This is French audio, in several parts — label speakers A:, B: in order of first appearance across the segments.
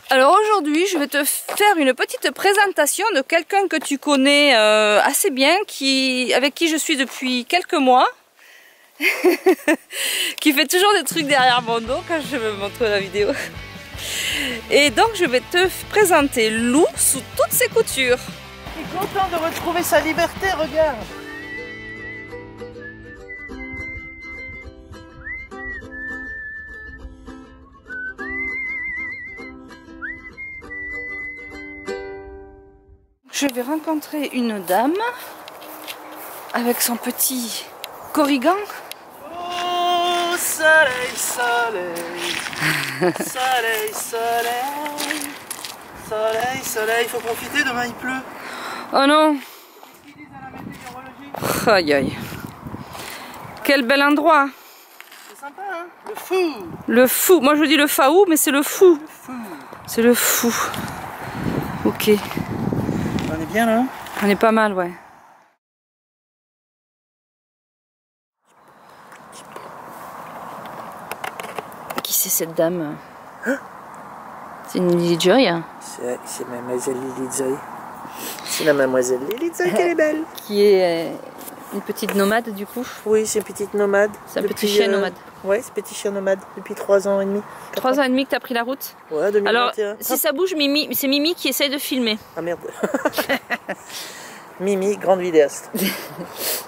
A: Alors aujourd'hui, je vais te faire une petite présentation de quelqu'un que tu connais assez bien, avec qui je suis depuis quelques mois, qui fait toujours des trucs derrière mon dos quand je me montre la vidéo. Et donc je vais te présenter Lou sous toutes ses coutures.
B: Il est content de retrouver sa liberté, regarde.
A: Je vais rencontrer une dame avec son petit corrigan.
B: Oh, soleil, soleil, soleil, soleil, soleil, soleil, il faut profiter, demain il pleut.
A: Oh non!
B: Qu'est-ce qu'ils disent à la météorologie?
A: Aïe aïe! Quel bel endroit!
B: C'est sympa, hein? Le fou!
A: Le fou! Moi je dis le faou, mais c'est le fou!
B: Le fou!
A: C'est le fou! Ok.
B: On est bien là?
A: On est pas mal, ouais. Qui c'est cette dame?
B: Hein?
A: C'est une Lily Joy?
B: C'est mademoiselle Lily Joy. C'est la mademoiselle Lily Joy qu'elle est belle.
A: Qui est une petite nomade du coup?
B: Oui, c'est une petite nomade.
A: C'est un petit chien nomade.
B: Ouais, c'est petit chien nomade depuis 3 ans et demi.
A: 3 ans et demi que tu as pris la route?
B: Ouais, 2021.
A: Alors, si ça bouge, Mimi, c'est Mimi qui essaye de filmer.
B: Ah merde. Mimi, grande vidéaste.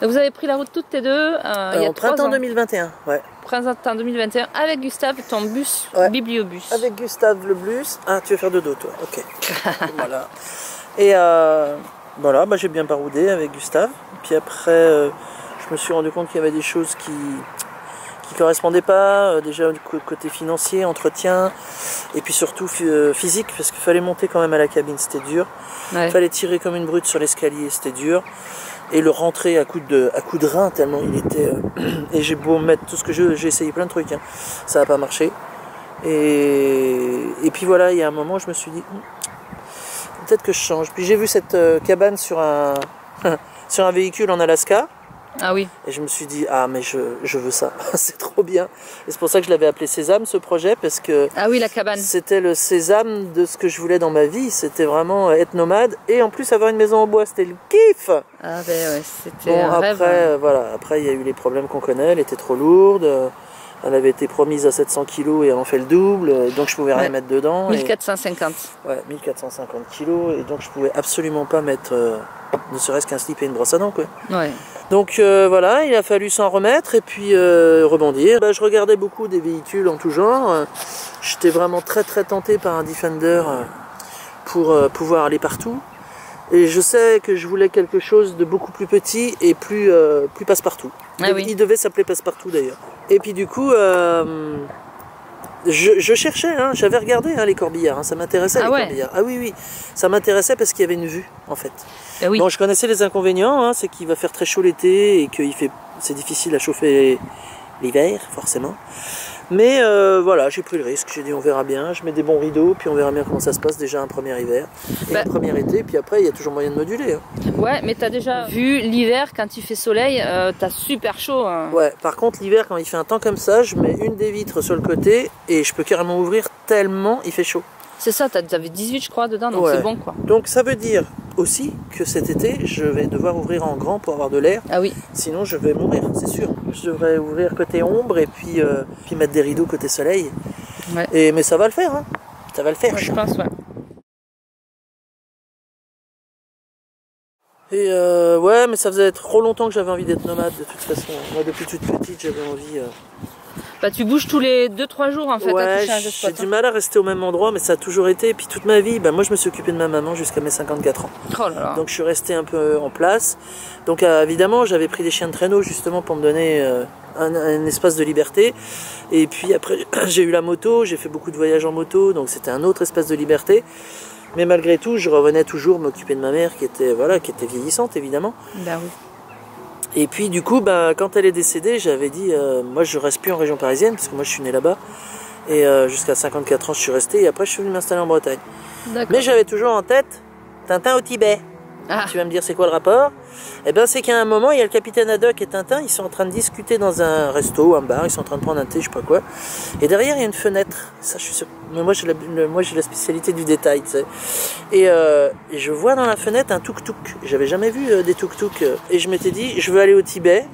A: Donc vous avez pris la route toutes les deux il y a 3
B: printemps
A: ans.
B: 2021, ouais.
A: Printemps 2021 avec Gustave, ton bus,
B: Ouais.
A: bibliobus.
B: Avec Gustave le bus. Ah, tu veux faire dodo toi? Ok. Voilà. Et voilà, bah, j'ai bien baroudé avec Gustave. Puis après, je me suis rendu compte qu'il y avait des choses qui correspondaient pas. Déjà du côté financier, entretien, et puis surtout physique, parce qu'il fallait monter quand même à la cabine, c'était dur.
A: Ouais.
B: Il fallait tirer comme une brute sur l'escalier, c'était dur. Et le rentrer à coup de rein, tellement il était... et j'ai beau mettre tout ce que j'ai essayé plein de trucs, hein. Ça n'a pas marché. Et puis voilà, il y a un moment, je me suis dit, peut-être que je change. Puis j'ai vu cette cabane sur un, sur un véhicule en Alaska.
A: Ah oui.
B: Et je me suis dit, ah mais je veux ça, c'est trop bien. Et c'est pour ça que je l'avais appelé Sésame, ce projet, parce que
A: Ah oui, la cabane.
B: c'était le sésame de ce que je voulais dans ma vie. C'était vraiment être nomade et en plus avoir une maison en bois, c'était le kiff.
A: Ah ben ouais, c'était
B: Bon,
A: un
B: après,
A: rêve.
B: voilà, après il y a eu les problèmes qu'on connaît, elle était trop lourde. Elle avait été promise à 700 kg et elle en fait le double, donc je pouvais rien mettre dedans.
A: 1450.
B: Ouais, 1450 kg, et donc je pouvais absolument pas mettre ne serait-ce qu'un slip et une brosse à dents, quoi.
A: Ouais.
B: Donc voilà, il a fallu s'en remettre et puis rebondir. Bah, je regardais beaucoup des véhicules en tout genre. J'étais vraiment très tenté par un Defender pour pouvoir aller partout. Et je sais que je voulais quelque chose de beaucoup plus petit et plus passe-partout.
A: Ah oui.
B: Il devait s'appeler Passe-Partout d'ailleurs. Et puis du coup, je cherchais, hein, j'avais regardé les corbillards, hein, ça m'intéressait les corbillards. Ah oui, oui, ça m'intéressait parce qu'il y avait une vue en fait.
A: Ah oui.
B: Bon, je connaissais les inconvénients, hein, c'est qu'il va faire très chaud l'été et que c'est difficile à chauffer l'hiver, forcément. Mais voilà, j'ai pris le risque, j'ai dit on verra bien, je mets des bons rideaux, puis on verra bien comment ça se passe déjà un premier hiver et un premier été, puis après il y a toujours moyen de moduler. Hein.
A: Ouais, mais t'as déjà vu l'hiver quand il fait soleil, t'as super chaud. Hein.
B: Ouais, par contre l'hiver quand il fait un temps comme ça, je mets une des vitres sur le côté et je peux carrément ouvrir tellement il fait chaud.
A: C'est ça, t'avais 18 je crois dedans, donc
B: ouais.
A: c'est bon quoi.
B: Donc ça veut dire aussi que cet été, je vais devoir ouvrir en grand pour avoir de l'air.
A: Ah oui.
B: Sinon je vais mourir, c'est sûr. Je devrais ouvrir côté ombre et puis mettre des rideaux côté soleil.
A: Ouais.
B: Mais ça va le faire, hein. Ça va le faire.
A: Ouais, je pense, ouais.
B: Et ouais, mais ça faisait trop longtemps que j'avais envie d'être nomade de toute façon. Moi depuis toute petite j'avais envie...
A: Bah tu bouges tous les 2-3 jours en fait.
B: Ouais, j'ai du mal à rester au même endroit, mais ça a toujours été. Et puis toute ma vie, bah, moi je me suis occupé de ma maman jusqu'à mes 54 ans.
A: Oh là là.
B: Donc je suis resté un peu en place. Donc évidemment, j'avais pris des chiens de traîneau justement pour me donner un espace de liberté. Et puis après, j'ai eu la moto, j'ai fait beaucoup de voyages en moto, donc c'était un autre espace de liberté. Mais malgré tout, je revenais toujours m'occuper de ma mère qui était vieillissante évidemment.
A: Bah oui.
B: Et puis du coup, bah, quand elle est décédée, j'avais dit, moi je reste plus en région parisienne, parce que moi je suis né là-bas, et jusqu'à 54 ans je suis resté, et après je suis venu m'installer en Bretagne. Mais j'avais toujours en tête Tintin au Tibet.
A: Ah.
B: Tu vas me dire c'est quoi le rapport? Eh ben c'est qu'à un moment, il y a le capitaine Haddock et Tintin, ils sont en train de discuter dans un resto, un bar, ils sont en train de prendre un thé, je sais pas quoi. Et derrière, il y a une fenêtre. Ça, je suis sûr. Mais moi, j'ai la spécialité du détail, tu sais. Et je vois dans la fenêtre un tuk-tuk. J'avais jamais vu des tuk-tuk. Et je m'étais dit, je veux aller au Tibet.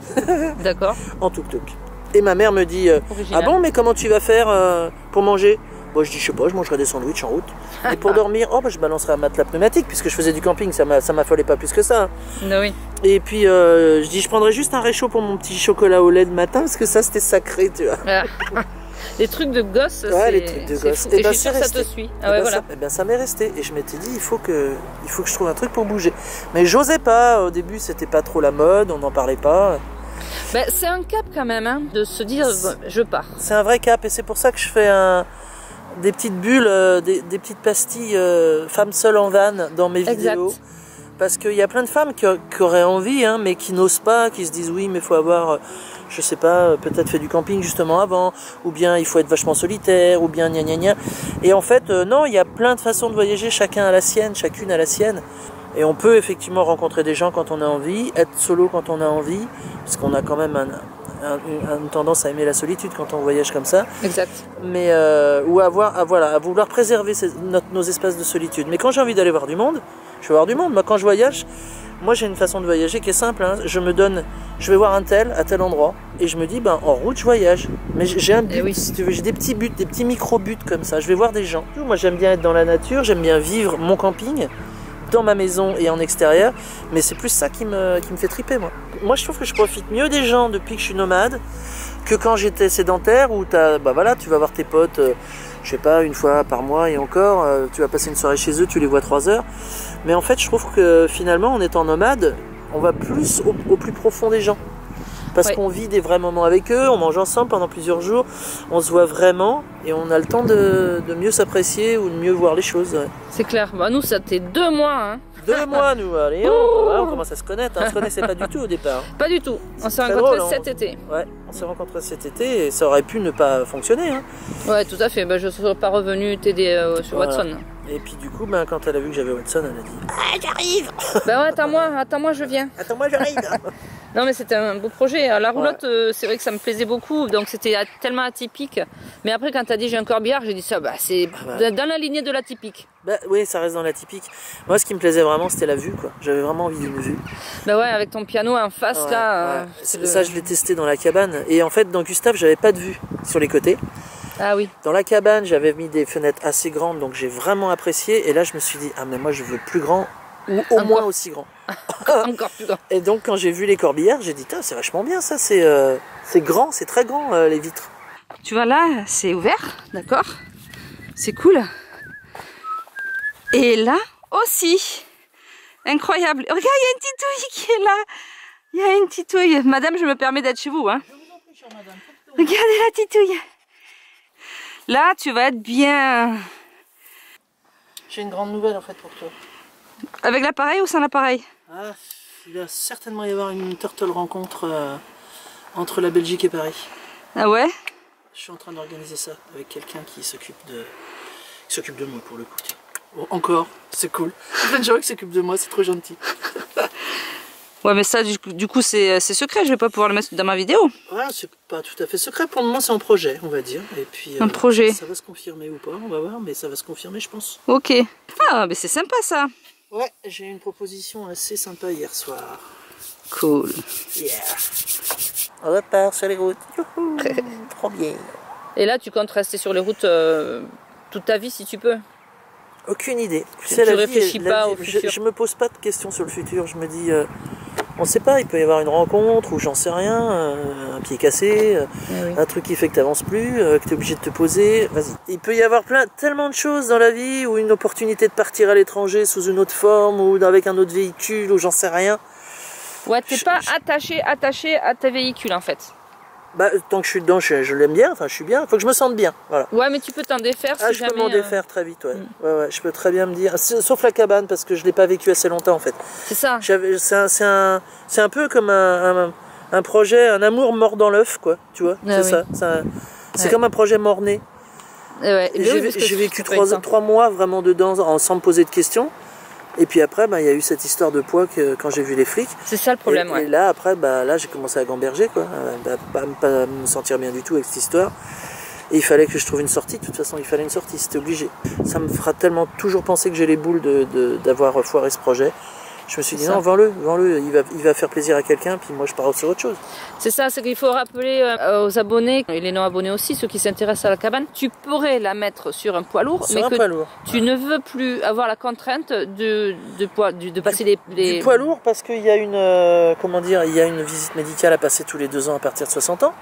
A: D'accord.
B: En tuk-tuk. Et ma mère me dit, ah bon, mais comment tu vas faire pour manger? Moi je dis je sais pas, je mangerai des sandwichs en route. Et pour dormir, oh bah je balancerai un matelas pneumatique puisque je faisais du camping, ça m'affolait pas plus que ça.
A: Oui.
B: Et puis je dis je prendrai juste un réchaud pour mon petit chocolat au lait de matin parce que ça c'était sacré, tu vois.
A: Les trucs de gosse,
B: ouais, les trucs de gosse.
A: Et je suis sûre que ça te suit. Ah ouais, voilà.
B: Ça m'est resté et je m'étais dit il faut que je trouve un truc pour bouger. Mais j'osais pas, au début c'était pas trop la mode, on n'en parlait pas.
A: Ben, c'est un cap quand même, hein, de se dire je pars.
B: C'est un vrai cap et c'est pour ça que je fais des petites bulles, des petites pastilles femmes seules en van dans mes vidéos. Parce qu'il y a plein de femmes qui auraient envie, hein, mais qui n'osent pas, qui se disent oui, mais il faut avoir, je sais pas, peut-être fait du camping justement avant, ou bien il faut être vachement solitaire, ou bien gna gna gna. Et en fait, non, il y a plein de façons de voyager, chacun à la sienne, chacune à la sienne. Et on peut effectivement rencontrer des gens quand on a envie, être solo quand on a envie, parce qu'on a quand même une tendance à aimer la solitude quand on voyage comme ça.
A: Exact.
B: Mais ou à vouloir préserver nos espaces de solitude. Mais quand j'ai envie d'aller voir du monde, je vais voir du monde. Moi, quand je voyage, moi j'ai une façon de voyager qui est simple. Hein. Je vais voir un tel à tel endroit, et je me dis, ben en route je voyage. Mais j'ai un but, si tu veux, j'ai des petits buts, des petits micro-buts comme ça. Je vais voir des gens. Moi, j'aime bien être dans la nature, j'aime bien vivre mon camping dans ma maison et en extérieur, mais c'est plus ça qui me fait triper, moi. Moi, je trouve que je profite mieux des gens depuis que je suis nomade que quand j'étais sédentaire, où tu vas voir tes potes, je sais pas, une fois par mois et encore, tu vas passer une soirée chez eux, tu les vois 3 heures. Mais en fait, je trouve que finalement, en étant nomade, on va plus au plus profond des gens. Parce qu'on vit des vrais moments avec eux, on mange ensemble pendant plusieurs jours, on se voit vraiment et on a le temps de mieux s'apprécier ou de mieux voir les choses. Ouais.
A: C'est clair. Bah, nous, ça fait 2 mois. Hein.
B: 2 mois, nous, allez, on commence à se connaître. Hein. On se connaissait pas du tout au départ.
A: Pas du tout. On s'est rencontrés cet été.
B: Ouais, on s'est rencontrés cet été et ça aurait pu ne pas fonctionner. Hein.
A: Ouais, tout à fait. Bah, je ne serais pas revenue t'aider sur Watson.
B: Et puis du coup, quand elle a vu que j'avais Watson, elle a dit « Ah, j'arrive !»
A: Bah ouais, attends-moi, je viens.
B: Attends-moi, j'arrive.
A: Non mais c'était un beau projet. La roulotte, c'est vrai que ça me plaisait beaucoup, donc c'était tellement atypique. Mais après quand t'as dit j'ai un corbillard, j'ai dit ça, c'est dans la lignée de l'atypique.
B: Bah oui, ça reste dans l'atypique. Moi ce qui me plaisait vraiment c'était la vue, quoi. J'avais vraiment envie d'une vue.
A: Bah ouais, avec ton piano en face là.
B: Ça je l'ai testé dans la cabane. Et en fait dans Gustave j'avais pas de vue sur les côtés.
A: Ah oui.
B: Dans la cabane j'avais mis des fenêtres assez grandes, donc j'ai vraiment apprécié. Et là je me suis dit, ah mais moi je veux plus grand. Ou au moins aussi grand.
A: Encore plus grand.
B: Et donc quand j'ai vu les corbillards, j'ai dit, c'est vachement bien ça, c'est grand, c'est très grand les vitres.
A: Tu vois là, c'est ouvert, d'accord? C'est cool. Et là aussi, incroyable. Regarde, il y a une titouille qui est là. Il y a une titouille. Madame, je me permets d'être chez vous. Hein.
B: Je vous en prie, chère madame.
A: Regardez la titouille. Là, tu vas être bien.
B: J'ai une grande nouvelle en fait pour toi.
A: Avec l'appareil ou sans l'appareil?
B: Il va certainement y avoir une turtle rencontre entre la Belgique et Paris.
A: Ah ouais?
B: Je suis en train d'organiser ça avec quelqu'un qui s'occupe de moi pour le coup. Bon, encore, c'est cool. Il y a plein de gens qui s'occupent de moi, c'est trop gentil.
A: Ouais, mais ça, du coup, c'est secret, je vais pas pouvoir le mettre dans ma vidéo.
B: Ouais, c'est pas tout à fait secret. Pour le moment, c'est en projet, on va dire. Et puis,
A: un projet.
B: Ça va se confirmer ou pas, on va voir, mais ça va se confirmer, je pense.
A: Ok. Ah, mais c'est sympa ça.
B: Ouais, j'ai eu une proposition assez sympa hier soir.
A: Cool.
B: Yeah. On repart sur les routes. Youhou, trop bien.
A: Et là, tu comptes rester sur les routes toute ta vie si tu peux?
B: Aucune idée.
A: Tu réfléchis pas au futur.
B: Je me pose pas de questions sur le futur. Je me dis, on sait pas, il peut y avoir une rencontre ou j'en sais rien, un pied cassé, un truc qui fait que tu n'avances plus, que tu es obligé de te poser. Vas-y. Il peut y avoir tellement de choses dans la vie, ou une opportunité de partir à l'étranger sous une autre forme, ou avec un autre véhicule, ou j'en sais rien.
A: Ouais, t'es pas attaché à tes véhicules en fait.
B: Bah, tant que je suis dedans, je l'aime bien, enfin je suis bien, il faut que je me sente bien, voilà.
A: Ouais, mais tu peux t'en défaire si
B: je
A: jamais...
B: peux m'en défaire très vite, ouais. Ouais, je peux très bien me dire, sauf la cabane, parce que je l'ai pas vécu assez longtemps en fait.
A: C'est ça.
B: C'est un peu comme un projet, un amour mort dans l'œuf, quoi, tu vois, c'est ça. C'est comme un projet mort-né.
A: Ouais.
B: J'ai vécu 3 mois vraiment dedans, sans me poser de questions. Et puis après, bah, il y a eu cette histoire de poids quand j'ai vu les flics.
A: C'est ça le problème,
B: Et là, après, bah, là, j'ai commencé à gamberger, quoi. Pas me sentir bien du tout avec cette histoire. Et il fallait que je trouve une sortie. De toute façon, il fallait une sortie, c'était obligé. Ça me fera tellement toujours penser que j'ai les boules d'avoir foiré ce projet. Je me suis dit non, vends-le, il va faire plaisir à quelqu'un, puis moi je pars sur autre chose.
A: C'est ça, c'est qu'il faut rappeler aux abonnés, et les non-abonnés aussi, ceux qui s'intéressent à la cabane, tu pourrais la mettre sur un poids lourd, mais que tu ne veux plus avoir la contrainte de passer du
B: poids lourd, parce qu'il y a il y a une visite médicale à passer tous les 2 ans à partir de 60 ans.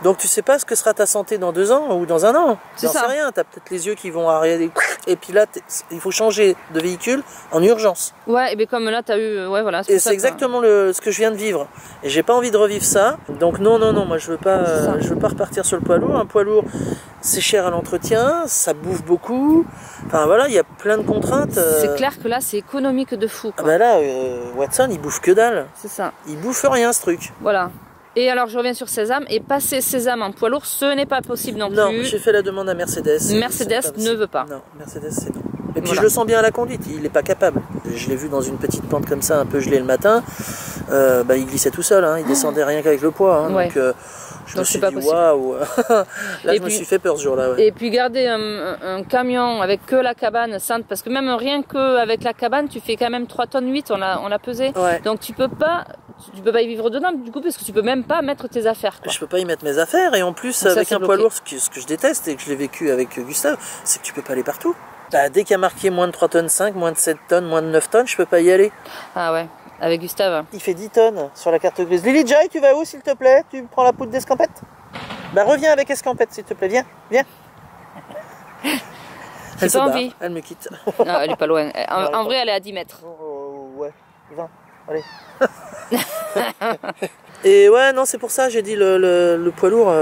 B: Donc tu sais pas ce que sera ta santé dans 2 ans ou dans 1 an. Tu n'en sais rien, tu as peut-être les yeux qui vont arriver. Et puis là, il faut changer de véhicule en urgence.
A: Ouais, et bien comme là, tu as eu... Ouais, voilà,
B: et c'est exactement ce que je viens de vivre. Et j'ai pas envie de revivre ça. Donc non, moi je veux pas repartir sur le poids lourd. Un poids lourd, c'est cher à l'entretien, ça bouffe beaucoup. Enfin voilà, il y a plein de contraintes.
A: C'est clair que là, c'est économique de fou, quoi.
B: Ah bah là, Watson, il bouffe que dalle.
A: C'est ça.
B: Il bouffe rien, ce truc.
A: Voilà. Et alors je reviens sur Sésame, et passer Sésame en poids lourd, ce n'est pas possible non plus.
B: Non, j'ai fait la demande à Mercedes.
A: Mercedes ne veut pas.
B: Non, Mercedes c'est non. Et puis je le sens bien à la conduite, il n'est pas capable. Je l'ai vu dans une petite pente comme ça, un peu gelée le matin, il glissait tout seul, hein, il descendait rien qu'avec le poids. Hein,
A: ouais.
B: Donc je me suis dit waouh. Là je me suis fait peur ce jour-là. Ouais.
A: Et puis garder un camion avec que la cabane, parce que même rien qu'avec la cabane, tu fais quand même 3 tonnes 8, on l'a pesé.
B: Ouais.
A: Donc tu peux pas y vivre dedans du coup, parce que tu peux même pas mettre tes affaires, quoi.
B: Je peux pas y mettre mes affaires, et en plus donc avec un poids lourd, ce que je déteste et que je l'ai vécu avec Gustave, c'est que tu peux pas aller partout. Bah, dès qu'il y a marqué moins de 3 tonnes 5, moins de 7 tonnes, moins de 9 tonnes, je peux pas y aller.
A: Ah ouais, avec Gustave.
B: Il fait 10 tonnes sur la carte grise. Lily Joy, tu vas où s'il te plaît? Tu prends la poudre d'escampette? Bah reviens avec escampette s'il te plaît, viens. Elle se barre, elle me quitte.
A: Non, elle est pas loin. En vrai, elle est à 10 mètres.
B: Ouais, 20, allez. Et ouais, non, c'est pour ça, j'ai dit le poids lourd,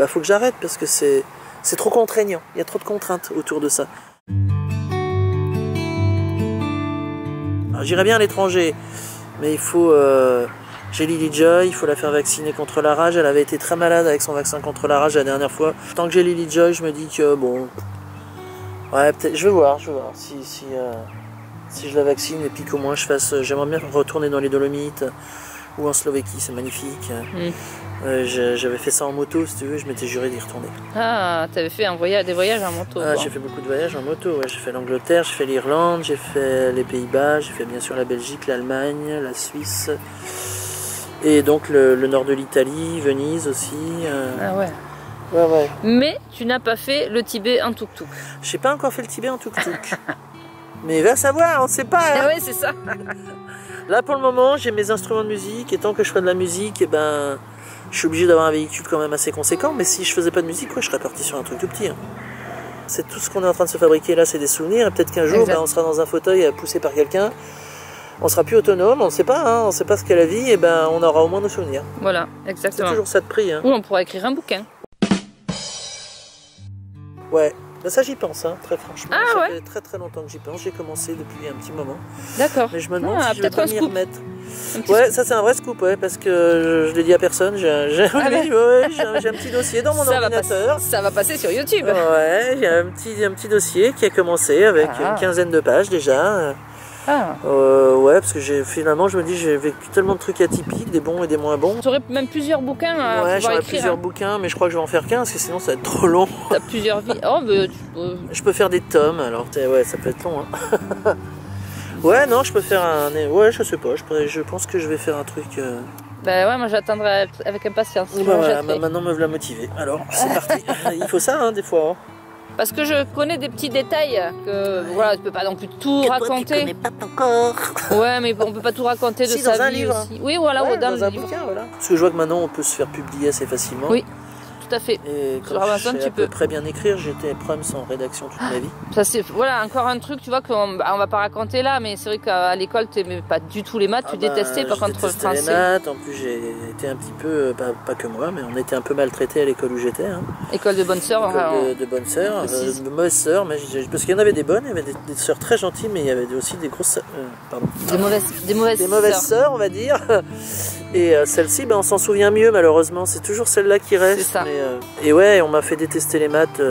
B: faut que j'arrête parce que c'est trop contraignant. Il y a trop de contraintes autour de ça. J'irais bien à l'étranger, mais il faut... j'ai Lily Joy, il faut la faire vacciner contre la rage. Elle avait été très malade avec son vaccin contre la rage la dernière fois. Tant que j'ai Lily Joy, je me dis que bon... Ouais, peut-être, je vais voir si je la vaccine et puis qu'au moins je fasse... J'aimerais bien retourner dans les Dolomites ou en Slovéquie, c'est magnifique. J'avais fait ça en moto, si tu veux, je m'étais juré d'y retourner.
A: Ah, t'avais fait des voyages en moto.
B: Ah, j'ai fait beaucoup de voyages en moto, ouais. J'ai fait l'Angleterre, j'ai fait l'Irlande, j'ai fait les Pays-Bas, j'ai fait bien sûr la Belgique, l'Allemagne, la Suisse, et donc le nord de l'Italie, Venise aussi.
A: Ah ouais.
B: Ouais.
A: Mais tu n'as pas fait le Tibet en tuk-tuk.
B: J'ai pas encore fait le Tibet en tuk-tuk. Mais va savoir, on sait pas. Hein.
A: Ah ouais, c'est ça.
B: Là pour le moment, j'ai mes instruments de musique, et tant que je ferai de la musique, je suis obligé d'avoir un véhicule quand même assez conséquent, mais si je faisais pas de musique, je serais parti sur un truc tout petit. Hein. C'est tout ce qu'on est en train de se fabriquer là, c'est des souvenirs, et peut-être qu'un jour, on sera dans un fauteuil poussé par quelqu'un, on sera plus autonome, on ne sait pas, hein, on sait pas ce qu'est la vie, et on aura au moins nos souvenirs.
A: Voilà, exactement.
B: C'est toujours ça de prix. Hein.
A: Ou on pourra écrire un bouquin. Ouais.
B: Ça j'y pense, hein, très franchement.
A: Ah,
B: ça fait très très longtemps que j'y pense. J'ai commencé depuis un petit moment.
A: D'accord.
B: Mais je me demande si je vais pas m'y remettre. Ouais, ça c'est un vrai scoop, ouais, parce que je l'ai dit à personne. J'ai un petit dossier dans mon ordinateur.
A: Ça va passer sur YouTube.
B: Ouais, j'ai un petit dossier qui a commencé avec une quinzaine de pages déjà. Ouais, parce que finalement je me dis j'ai vécu tellement de trucs atypiques, des bons et des moins bons.
A: Tu aurais même plusieurs bouquins à pouvoir écrire.
B: Plusieurs bouquins, mais je crois que je vais en faire qu'un parce que sinon ça va être trop long.
A: T'as plusieurs vies. Oh, mais
B: je peux faire des tomes, alors ouais, ça peut être long. Hein. Ouais, non, je peux faire un... Ouais, je sais pas, je pense que je vais faire un truc...
A: Bah ouais, moi j'attendrai avec impatience.
B: Voilà, maintenant me voilà motivé. Alors, c'est parti. Il faut ça, hein, des fois. Hein.
A: Parce que je connais des petits détails que voilà, tu peux pas non plus tout raconter.
B: Toi, tu connais pas encore.
A: Ouais, mais on peut pas tout raconter de sa
B: dans un
A: vie
B: livre.
A: aussi. Oui, voilà,
B: ouais,
A: dans
B: un
A: livre.
B: bouquin, voilà. Parce que je vois que maintenant on peut se faire publier assez facilement.
A: Oui, tout à fait.
B: Et quand je sais à peu près bien écrire, j'étais proms en rédaction toute ma vie.
A: Ça c'est voilà encore un truc, tu vois qu'on va pas raconter là, mais c'est vrai qu'à l'école tu n'aimais pas du tout les maths, tu détestais par contre le français.
B: Les maths, en plus j'ai été un petit peu, pas que moi, mais on était un peu maltraités à l'école où j'étais. Hein.
A: École de bonnes sœurs.
B: De bonnes sœurs, de mauvaises sœurs, mais parce qu'il y en avait des bonnes, il y avait des sœurs très gentilles, mais il y avait aussi des grosses,
A: des mauvaises
B: sœurs, on va dire. Et celle-ci, on s'en souvient mieux malheureusement, c'est toujours celle-là qui reste.
A: C'est ça.
B: Mais, et ouais, on m'a fait détester les maths.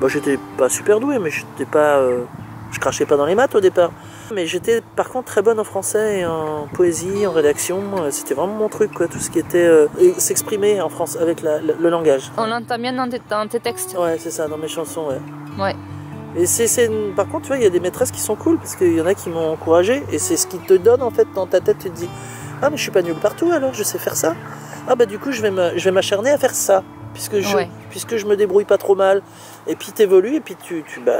B: J'étais pas super doué, mais j'étais pas, je crachais pas dans les maths au départ. Mais j'étais par contre très bonne en français et en poésie, en rédaction. C'était vraiment mon truc, quoi. Tout ce qui était s'exprimer en France avec le langage.
A: On l'entend bien dans tes textes.
B: Ouais, c'est ça, dans mes chansons, ouais.
A: Ouais.
B: Et par contre, tu vois, il y a des maîtresses qui sont cool parce qu'il y en a qui m'ont encouragé et c'est ce qui te donne en fait dans ta tête. Tu te dis, ah mais je suis pas nul partout alors, je sais faire ça. Ah bah du coup je vais m'acharner à faire ça puisque je me débrouille pas trop mal. Et puis t'évolues et puis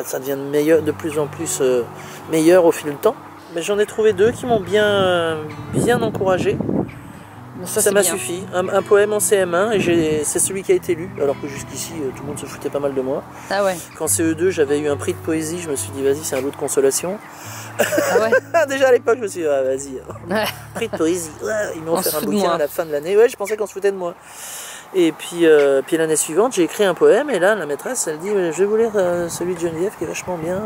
B: ça devient meilleur, de plus en plus meilleur au fil du temps. Mais j'en ai trouvé 2 qui m'ont bien encouragé. Ça m'a suffi. Un poème en CM1 et c'est celui qui a été lu, alors que jusqu'ici tout le monde se foutait pas mal de moi.
A: Ah ouais.
B: Qu'en CE2 j'avais eu un prix de poésie, je me suis dit vas-y c'est un lot de consolation.
A: Ah ouais.
B: Déjà à l'époque je me suis dit ah, vas-y, prix de poésie, ils m'ont offert un bouquin à la fin de l'année. Ouais, je pensais qu'on se foutait de moi. Et puis l'année suivante j'ai écrit un poème et là la maîtresse elle dit je vais vous lire celui de Geneviève qui est vachement bien.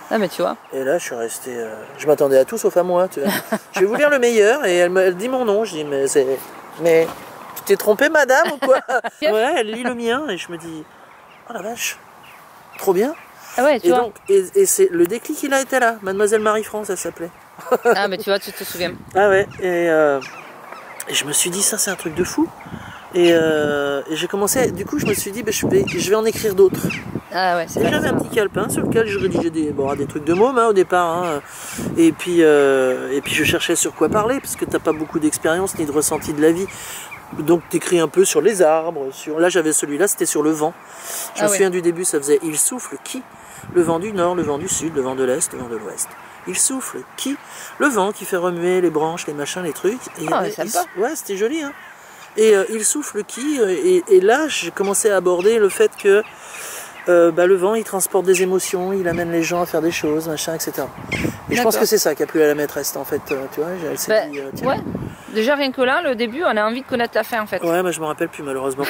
A: Ah mais tu vois.
B: Et là je suis resté, je m'attendais à tout sauf à moi, tu vois. Je vais vous lire le meilleur et elle dit mon nom, je dis mais tu t'es trompée madame ou quoi? Ouais, elle lit le mien et je me dis oh la vache, trop bien.
A: Ah ouais, tu vois.
B: Et c'est le déclic il a été là, Mademoiselle Marie-France elle s'appelait.
A: Ah mais tu vois, tu te souviens.
B: Ah ouais, et je me suis dit ça c'est un truc de fou. Et j'ai commencé, du coup je me suis dit je vais en écrire d'autres.
A: Ah ouais, c'est
B: vrai. J'avais un petit calepin sur lequel je rédigeais des trucs de môme au départ. Hein. Et puis je cherchais sur quoi parler, parce que t'as pas beaucoup d'expérience ni de ressenti de la vie. Donc t'écris un peu sur les arbres, là j'avais celui-là, c'était sur le vent. Je me souviens du début, ça faisait il souffle qui? Le vent du nord, le vent du sud, le vent de l'est, le vent de l'ouest. Il souffle qui? Le vent qui fait remuer les branches, les machins, les trucs. Et ouais, c'était joli, hein. Et il souffle qui? Et là, j'ai commencé à aborder le fait que le vent, il transporte des émotions, il amène les gens à faire des choses, machin, etc. Et je pense que c'est ça qui a plu à la maîtresse, en fait. Tu vois, elle s'est dit, tiens.
A: Ouais. Déjà, rien que là, le début, on a envie de connaître la fin, en fait.
B: Ouais, moi, je me rappelle plus, malheureusement.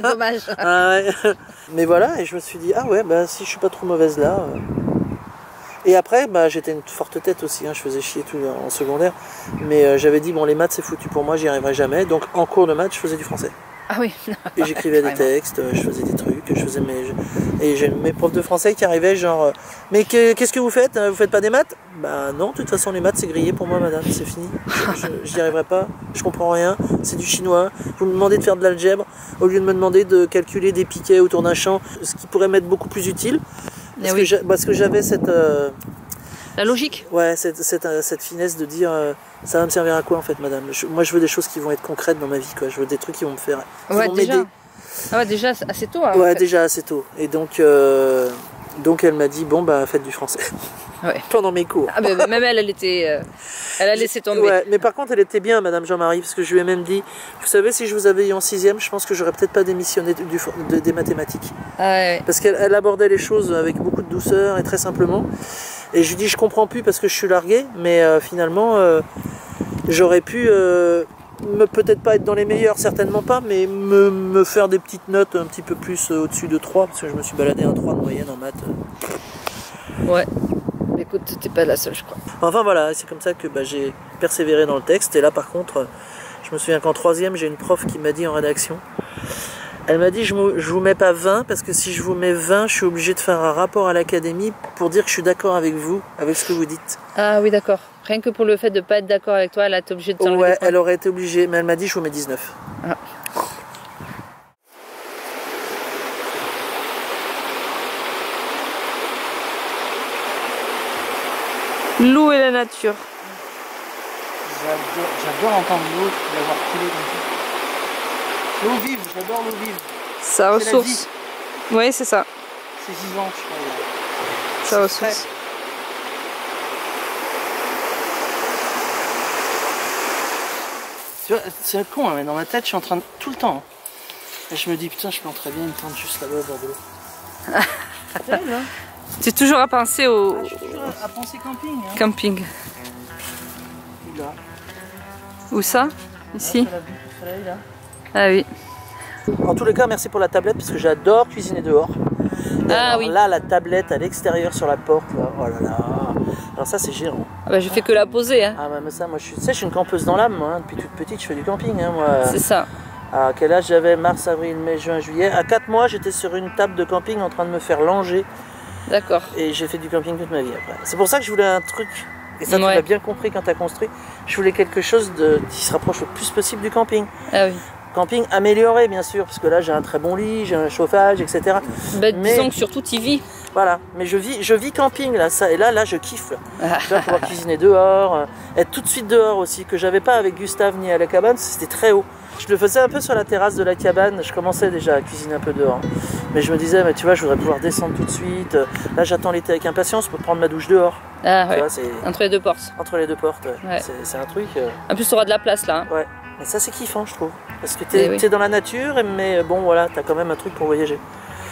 A: Dommage.
B: Ah, ouais. Mais voilà, et je me suis dit, ah ouais, si je suis pas trop mauvaise là... Et après, j'étais une forte tête aussi, hein, je faisais chier tout en secondaire. Mais j'avais dit, bon, les maths, c'est foutu pour moi, j'y arriverai jamais. Donc, en cours de maths, je faisais du français.
A: Ah oui.
B: Et j'écrivais des textes, je faisais des trucs, et j'ai mes profs de français qui arrivaient genre mais qu'est-ce que vous faites? Vous faites pas des maths? Bah non, de toute façon les maths c'est grillé pour moi madame, c'est fini. J'y arriverai pas, je comprends rien, c'est du chinois. Vous me demandez de faire de l'algèbre au lieu de me demander de calculer des piquets autour d'un champ, ce qui pourrait m'être beaucoup plus utile. Parce que j'avais cette...
A: La logique.
B: Ouais, cette finesse de dire ça va me servir à quoi en fait madame. Moi je veux des choses qui vont être concrètes dans ma vie, quoi. Je veux des trucs qui vont me faire... m'aider.
A: Ah ouais, déjà assez tôt. Hein,
B: ouais,
A: en fait.
B: déjà assez tôt. Et donc elle m'a dit bon faites du français.
A: Ouais.
B: Pendant mes cours.
A: Ah bah, même elle était... elle a laissé tomber.
B: Ouais, mais par contre elle était bien madame Jean-Marie, parce que je lui ai même dit, vous savez si je vous avais eu en 6e, je pense que j'aurais peut-être pas démissionné des mathématiques.
A: Ah ouais.
B: Parce qu'elle abordait les choses avec beaucoup de douceur et très simplement. Et je lui dis je comprends plus parce que je suis largué, mais finalement j'aurais pu peut-être pas être dans les meilleurs, certainement pas, mais me faire des petites notes un petit peu plus au-dessus de 3, parce que je me suis baladé un 3 de moyenne en maths.
A: Ouais, écoute, t'es pas la seule je crois.
B: Enfin voilà, c'est comme ça que j'ai persévéré dans le texte, et là par contre, je me souviens qu'en 3e, j'ai une prof qui m'a dit en rédaction, elle m'a dit je vous mets pas 20 parce que si je vous mets 20 je suis obligé de faire un rapport à l'académie pour dire que je suis d'accord avec vous, avec ce que vous dites.
A: Ah oui d'accord, rien que pour le fait de pas être d'accord avec toi elle a été obligée de t'enlever.
B: Ouais, elle aurait été obligée, mais elle m'a dit je vous mets 19. Ah.
A: L'eau et la nature.
B: J'adore entendre l'eau, l'avoir coulé comme ça. L'eau vive, j'adore l'eau vive.
A: Ça ressource. Oui, c'est ça.
B: C'est vivant, je crois.
A: Ça ressource.
B: Tu vois, c'est con, hein, mais dans ma tête, je suis en train de... tout le temps. Et je me dis, putain, je planterais bien une plante juste là-bas au bord de l'eau.
A: Tu es toujours à penser au...
B: je suis toujours à penser camping. Hein.
A: Camping.
B: Là.
A: Où ça? Ici?
B: Là.
A: Ah oui.
B: En tous les cas, merci pour la tablette parce que j'adore cuisiner dehors.
A: Ah oui.
B: Là, la tablette à l'extérieur sur la porte, là, oh là là. Alors ça, c'est géant.
A: Ah bah, je fais que la poser. Hein.
B: Ah bah, mais ça, moi, je suis une campeuse dans l'âme. Hein. Depuis toute petite, je fais du camping. Hein, moi.
A: C'est ça.
B: À quel âge j'avais? Mars, avril, mai, juin, juillet. À 4 mois, j'étais sur une table de camping en train de me faire langer.
A: D'accord.
B: Et j'ai fait du camping toute ma vie après. C'est pour ça que je voulais un truc Et ça, tu l'as bien compris quand tu as construit. Je voulais quelque chose qui se rapproche le plus possible du camping.
A: Ah oui.
B: Camping amélioré, bien sûr, parce que là, j'ai un très bon lit, j'ai un chauffage, etc.
A: Mais disons que surtout, tu y vis.
B: Voilà, mais je vis camping, là, ça, et là, je kiffe. Là. Tu vas pouvoir cuisiner dehors, être tout de suite dehors aussi, que j'avais pas avec Gustave ni à la cabane, c'était très haut. Je le faisais un peu sur la terrasse de la cabane, je commençais déjà à cuisiner un peu dehors. Mais je me disais, mais tu vois, je voudrais pouvoir descendre tout de suite. Là, j'attends l'été avec impatience pour prendre ma douche dehors.
A: Ah ouais, entre les deux portes.
B: Entre les deux portes, ouais. C'est un truc...
A: En plus, tu auras de la place, là.
B: Ouais, mais ça, c'est kiffant, je trouve. Parce que t'es dans la nature, mais bon, voilà, t'as quand même un truc pour voyager.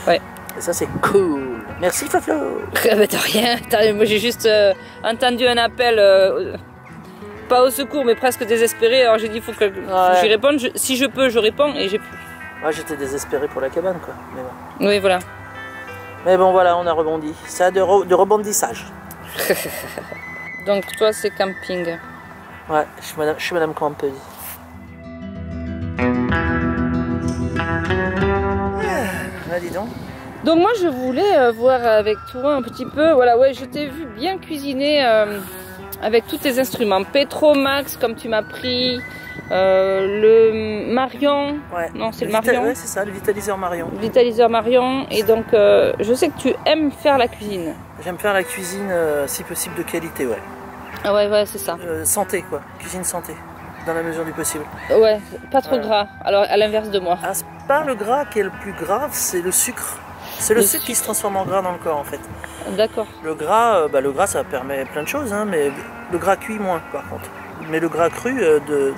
A: Ouais.
B: Et ça, c'est cool. Merci, Faflo.
A: Mais t'as rien. Moi, j'ai juste entendu un appel... pas au secours, mais presque désespéré. Alors j'ai dit, il faut que j'y réponde. Si je peux, je réponds et j'ai pu.
B: Ouais, j'étais désespéré pour la cabane, quoi. Mais bon.
A: Oui, voilà.
B: Mais bon, voilà, on a rebondi. Ça a de rebondissage.
A: Donc, toi, c'est camping.
B: Ouais, je suis Madame Campeuse. Ah, dis donc.
A: Donc, moi, je voulais voir avec toi un petit peu. Voilà, ouais, je t'ai vu bien cuisiner. Avec tous tes instruments, Petromax comme tu m'as pris, le Marion, non c'est le Marion,
B: ouais, c'est ça, le vitaliseur Marion.
A: Le vitaliseur Marion, et donc je sais que tu aimes faire la cuisine.
B: J'aime faire la cuisine, si possible de qualité, ouais.
A: Ah ouais, c'est ça.
B: Santé quoi, cuisine santé, dans la mesure du possible.
A: Ouais, pas trop gras, alors à l'inverse de moi.
B: Ah, c'est pas le gras qui est le plus grave, c'est le sucre. C'est le sucre qui se transforme en gras dans le corps en fait.
A: D'accord.
B: Le gras, ça permet plein de choses, hein, mais le gras cuit moins par contre. Mais le gras cru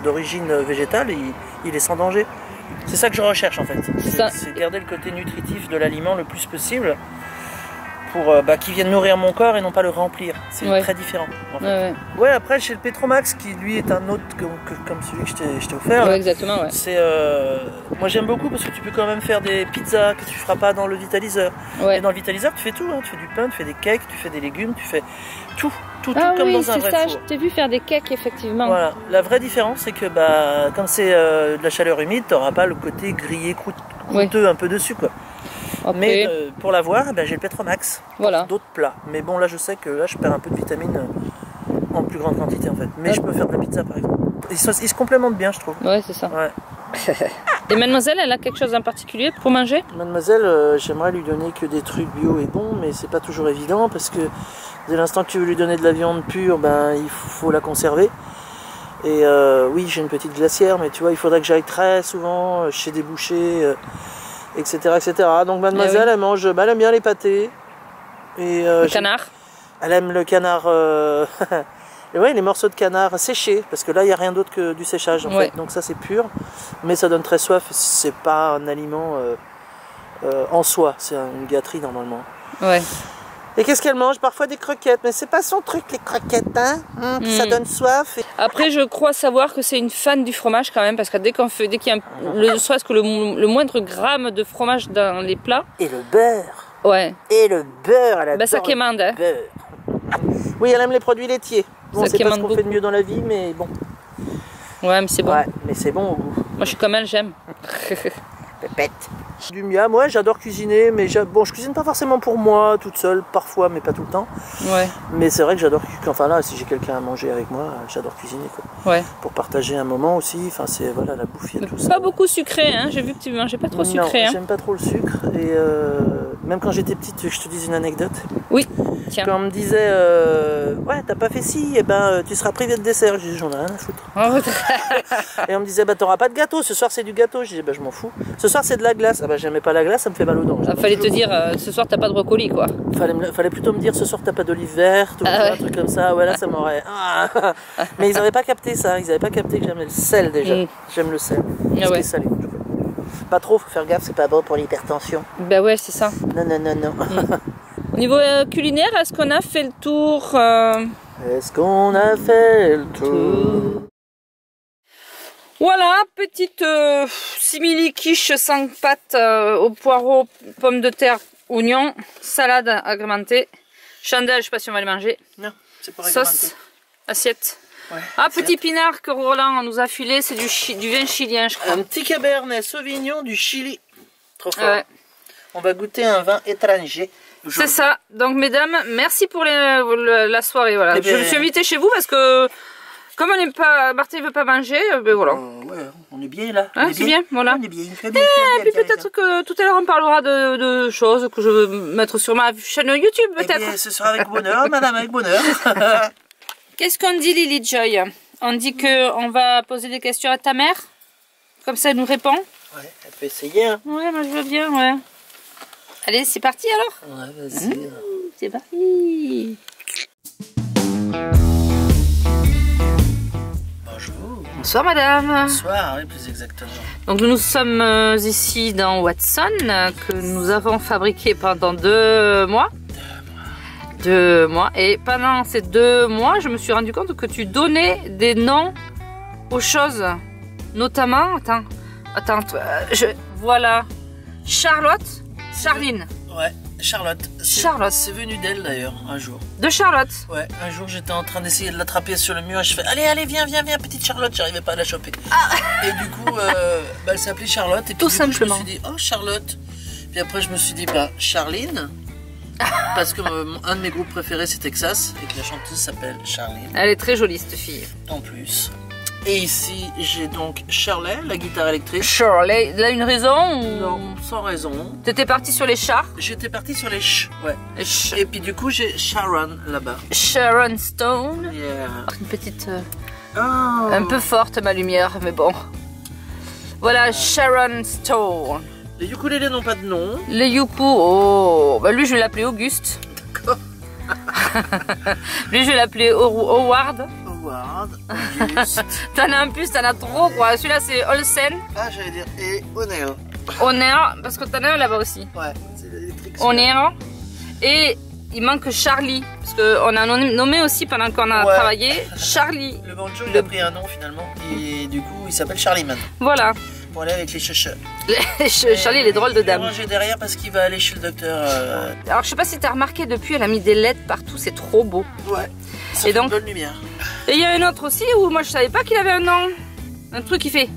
B: d'origine végétale, il est sans danger. C'est ça que je recherche en fait. C'est garder le côté nutritif de l'aliment le plus possible pour qu'il vienne nourrir mon corps et non pas le remplir. C'est très différent. En fait. Ouais, après chez le Petromax qui lui est un autre comme celui que je t'ai offert.
A: Ouais, exactement, ouais.
B: C'est moi j'aime beaucoup parce que tu peux quand même faire des pizzas que tu feras pas dans le vitaliseur. Ouais. Et dans le vitaliseur tu fais tout, hein. Tu fais du pain, tu fais des cakes, tu fais des légumes, tu fais tout comme dans un vrai four.
A: Je t'ai vu faire des cakes effectivement.
B: Voilà. La vraie différence c'est que comme c'est de la chaleur humide, tu n'auras pas le côté grillé croûteux un peu dessus quoi. Okay. Mais pour l'avoir, j'ai le Petromax. Voilà. D'autres plats. Mais bon, là, je sais que là, je perds un peu de vitamines en plus grande quantité, en fait. Mais je peux faire de la pizza, par exemple. Ils se complémentent bien, je trouve.
A: Ouais, c'est ça. Ouais. Et mademoiselle, elle a quelque chose en particulier pour manger?
B: Mademoiselle, j'aimerais lui donner que des trucs bio et bons, mais c'est pas toujours évident parce que dès l'instant que tu veux lui donner de la viande pure, il faut la conserver. Et oui, j'ai une petite glacière, mais tu vois, il faudrait que j'aille très souvent chez des bouchers. Etc., etc. Donc mademoiselle, elle mange, elle aime bien les pâtés. Et,
A: le canard.
B: Elle aime le canard, et ouais, les morceaux de canard séchés, parce que là, il n'y a rien d'autre que du séchage en fait. Donc ça, c'est pur, mais ça donne très soif. C'est pas un aliment en soi, c'est une gâterie normalement. Ouais. Et qu'est-ce qu'elle mange? Parfois des croquettes, mais c'est pas son truc les croquettes, hein, ça donne soif.
A: Après, je crois savoir que c'est une fan du fromage quand même, parce que dès qu'il y a le moindre gramme de fromage dans les plats.
B: Et le beurre.
A: Ouais.
B: Et le beurre, elle adore
A: ça quémande, hein.
B: Oui, elle aime les produits laitiers. Bon, c'est pas ce qu'on fait de mieux dans la vie, mais bon.
A: Ouais, mais c'est bon.
B: Ouais, mais c'est bon au goût.
A: Moi, je suis comme elle, j'aime.
B: Pépette. Du miam, moi j'adore cuisiner, mais bon, je cuisine pas forcément pour moi, toute seule, parfois, mais pas tout le temps. Ouais. Mais c'est vrai que j'adore, enfin là, si j'ai quelqu'un à manger avec moi, j'adore cuisiner, quoi. Ouais. Pour partager un moment aussi, enfin c'est, voilà, la bouffe, il y a tout ça.
A: Pas beaucoup sucré, hein, j'ai vu que tu mangeais pas trop sucré.
B: Non, j'aime pas trop le sucre, et même quand j'étais petite, je te dis une anecdote.
A: Oui, tiens.
B: Quand on me disait, ouais, t'as pas fait ci, et tu seras privé de dessert, je dis, j'en ai rien à foutre. Et on me disait, t'auras pas de gâteau, ce soir c'est du gâteau, je dis, je m'en fous. Ce soir c'est de la glace. J'aimais pas la glace, ça me fait mal aux dents.
A: Fallait te dire, ce soir t'as pas de brocoli quoi.
B: Fallait plutôt me dire, ce soir t'as pas d'olive verte ou un truc comme ça. Ouais, là ça m'aurait. Mais ils avaient pas capté ça, ils avaient pas capté que j'aimais le sel déjà. J'aime le sel. Ce qui est salé. Pas trop, faut faire gaffe, c'est pas bon pour l'hypertension.
A: Bah ouais, c'est ça.
B: Non.
A: Au niveau culinaire, est-ce qu'on a fait le tour
B: Est-ce qu'on a fait le tour?
A: Voilà, petite simili-quiche sans pâte au poireau, pommes de terre, oignons, salade agrémentée. Chandelle, je sais pas si on va les manger.
B: Non, c'est pas agrémenté.
A: Sauce, assiette.
B: Ouais,
A: petit pinard que Roland nous a filé, c'est du vin chilien, je crois.
B: Un petit cabernet sauvignon du Chili. Trop fort. Ouais. On va goûter un vin étranger.
A: C'est ça. Donc mesdames, merci pour la soirée. Voilà. Je me suis invitée chez vous parce que comme on n'est pas, Martin ne veut pas manger, ben voilà.
B: Ouais, on est bien là.
A: Hein, c'est bien, voilà.
B: On est bien.
A: Et puis peut-être que tout à l'heure on parlera de choses que je veux mettre sur ma chaîne YouTube peut-être.
B: Ce sera avec bonheur, madame, avec bonheur.
A: Qu'est-ce qu'on dit Lily Joy? On dit qu'on va poser des questions à ta mère. Comme ça elle nous répond.
B: Ouais, elle peut essayer. Hein.
A: Ouais, moi je veux bien, ouais. Allez, c'est parti alors?
B: Ouais, vas-y.
A: C'est parti.
B: Bonjour.
A: Bonsoir madame.
B: Bonsoir, oui, plus exactement.
A: Donc nous sommes ici dans Watson que nous avons fabriqué pendant 2 mois. 2 mois. Et pendant ces 2 mois, je me suis rendu compte que tu donnais des noms aux choses. Notamment, attends, voilà. Charlotte, Charline.
B: Ouais, Charlotte.
A: Charlotte.
B: C'est venu d'elle d'ailleurs, un jour.
A: De Charlotte.
B: Ouais, un jour j'étais en train d'essayer de l'attraper sur le mur et je fais allez, viens, petite Charlotte, j'arrivais pas à la choper. Et du coup, elle s'appelait Charlotte. Et puis,
A: tout simplement.
B: Je me suis dit, oh Charlotte. Puis après, je me suis dit, Charline. Parce que un de mes groupes préférés c'est Texas et que la chanteuse s'appelle Charline.
A: Elle est très jolie cette fille.
B: En plus. Et ici j'ai donc Shirley, la guitare électrique.
A: Shirley, là une raison ou...
B: Non, sans raison.
A: T'étais parti sur les chars?
B: J'étais parti sur les ch, ouais.
A: Les ch.
B: Et puis du coup j'ai Sharon là-bas.
A: Sharon Stone.
B: Yeah.
A: Une petite... un peu forte ma lumière, mais bon. Voilà, Sharon Stone.
B: Les ukulélés n'ont pas de nom.
A: Les yuku, oh, bah lui je vais l'appeler Auguste.
B: D'accord.
A: Lui je vais l'appeler Howard.
B: Howard, Auguste.
A: T'en as un plus, t'en as trop quoi. Celui-là c'est Olsen.
B: Ah j'allais dire, et O'Neill.
A: O'Neill, parce que t'en as un là-bas aussi.
B: Ouais, c'est l'électrique.
A: O'Neill. Et il manque Charlie, parce qu'on a nommé aussi pendant qu'on a travaillé Charlie.
B: Le banjo il a pris un nom finalement, et du coup il s'appelle Charlie Man.
A: Voilà.
B: Pour aller avec les checheux.
A: Charlie, il est drôle de dame.
B: J'ai derrière parce qu'il va aller chez le docteur.
A: Alors, je sais pas si tu as remarqué, depuis, elle a mis des LED partout, c'est trop beau.
B: Ouais, ça
A: et
B: fait
A: donc,
B: une bonne lumière.
A: Et il y a un autre aussi où moi je savais pas qu'il avait un nom. Un truc qui fait.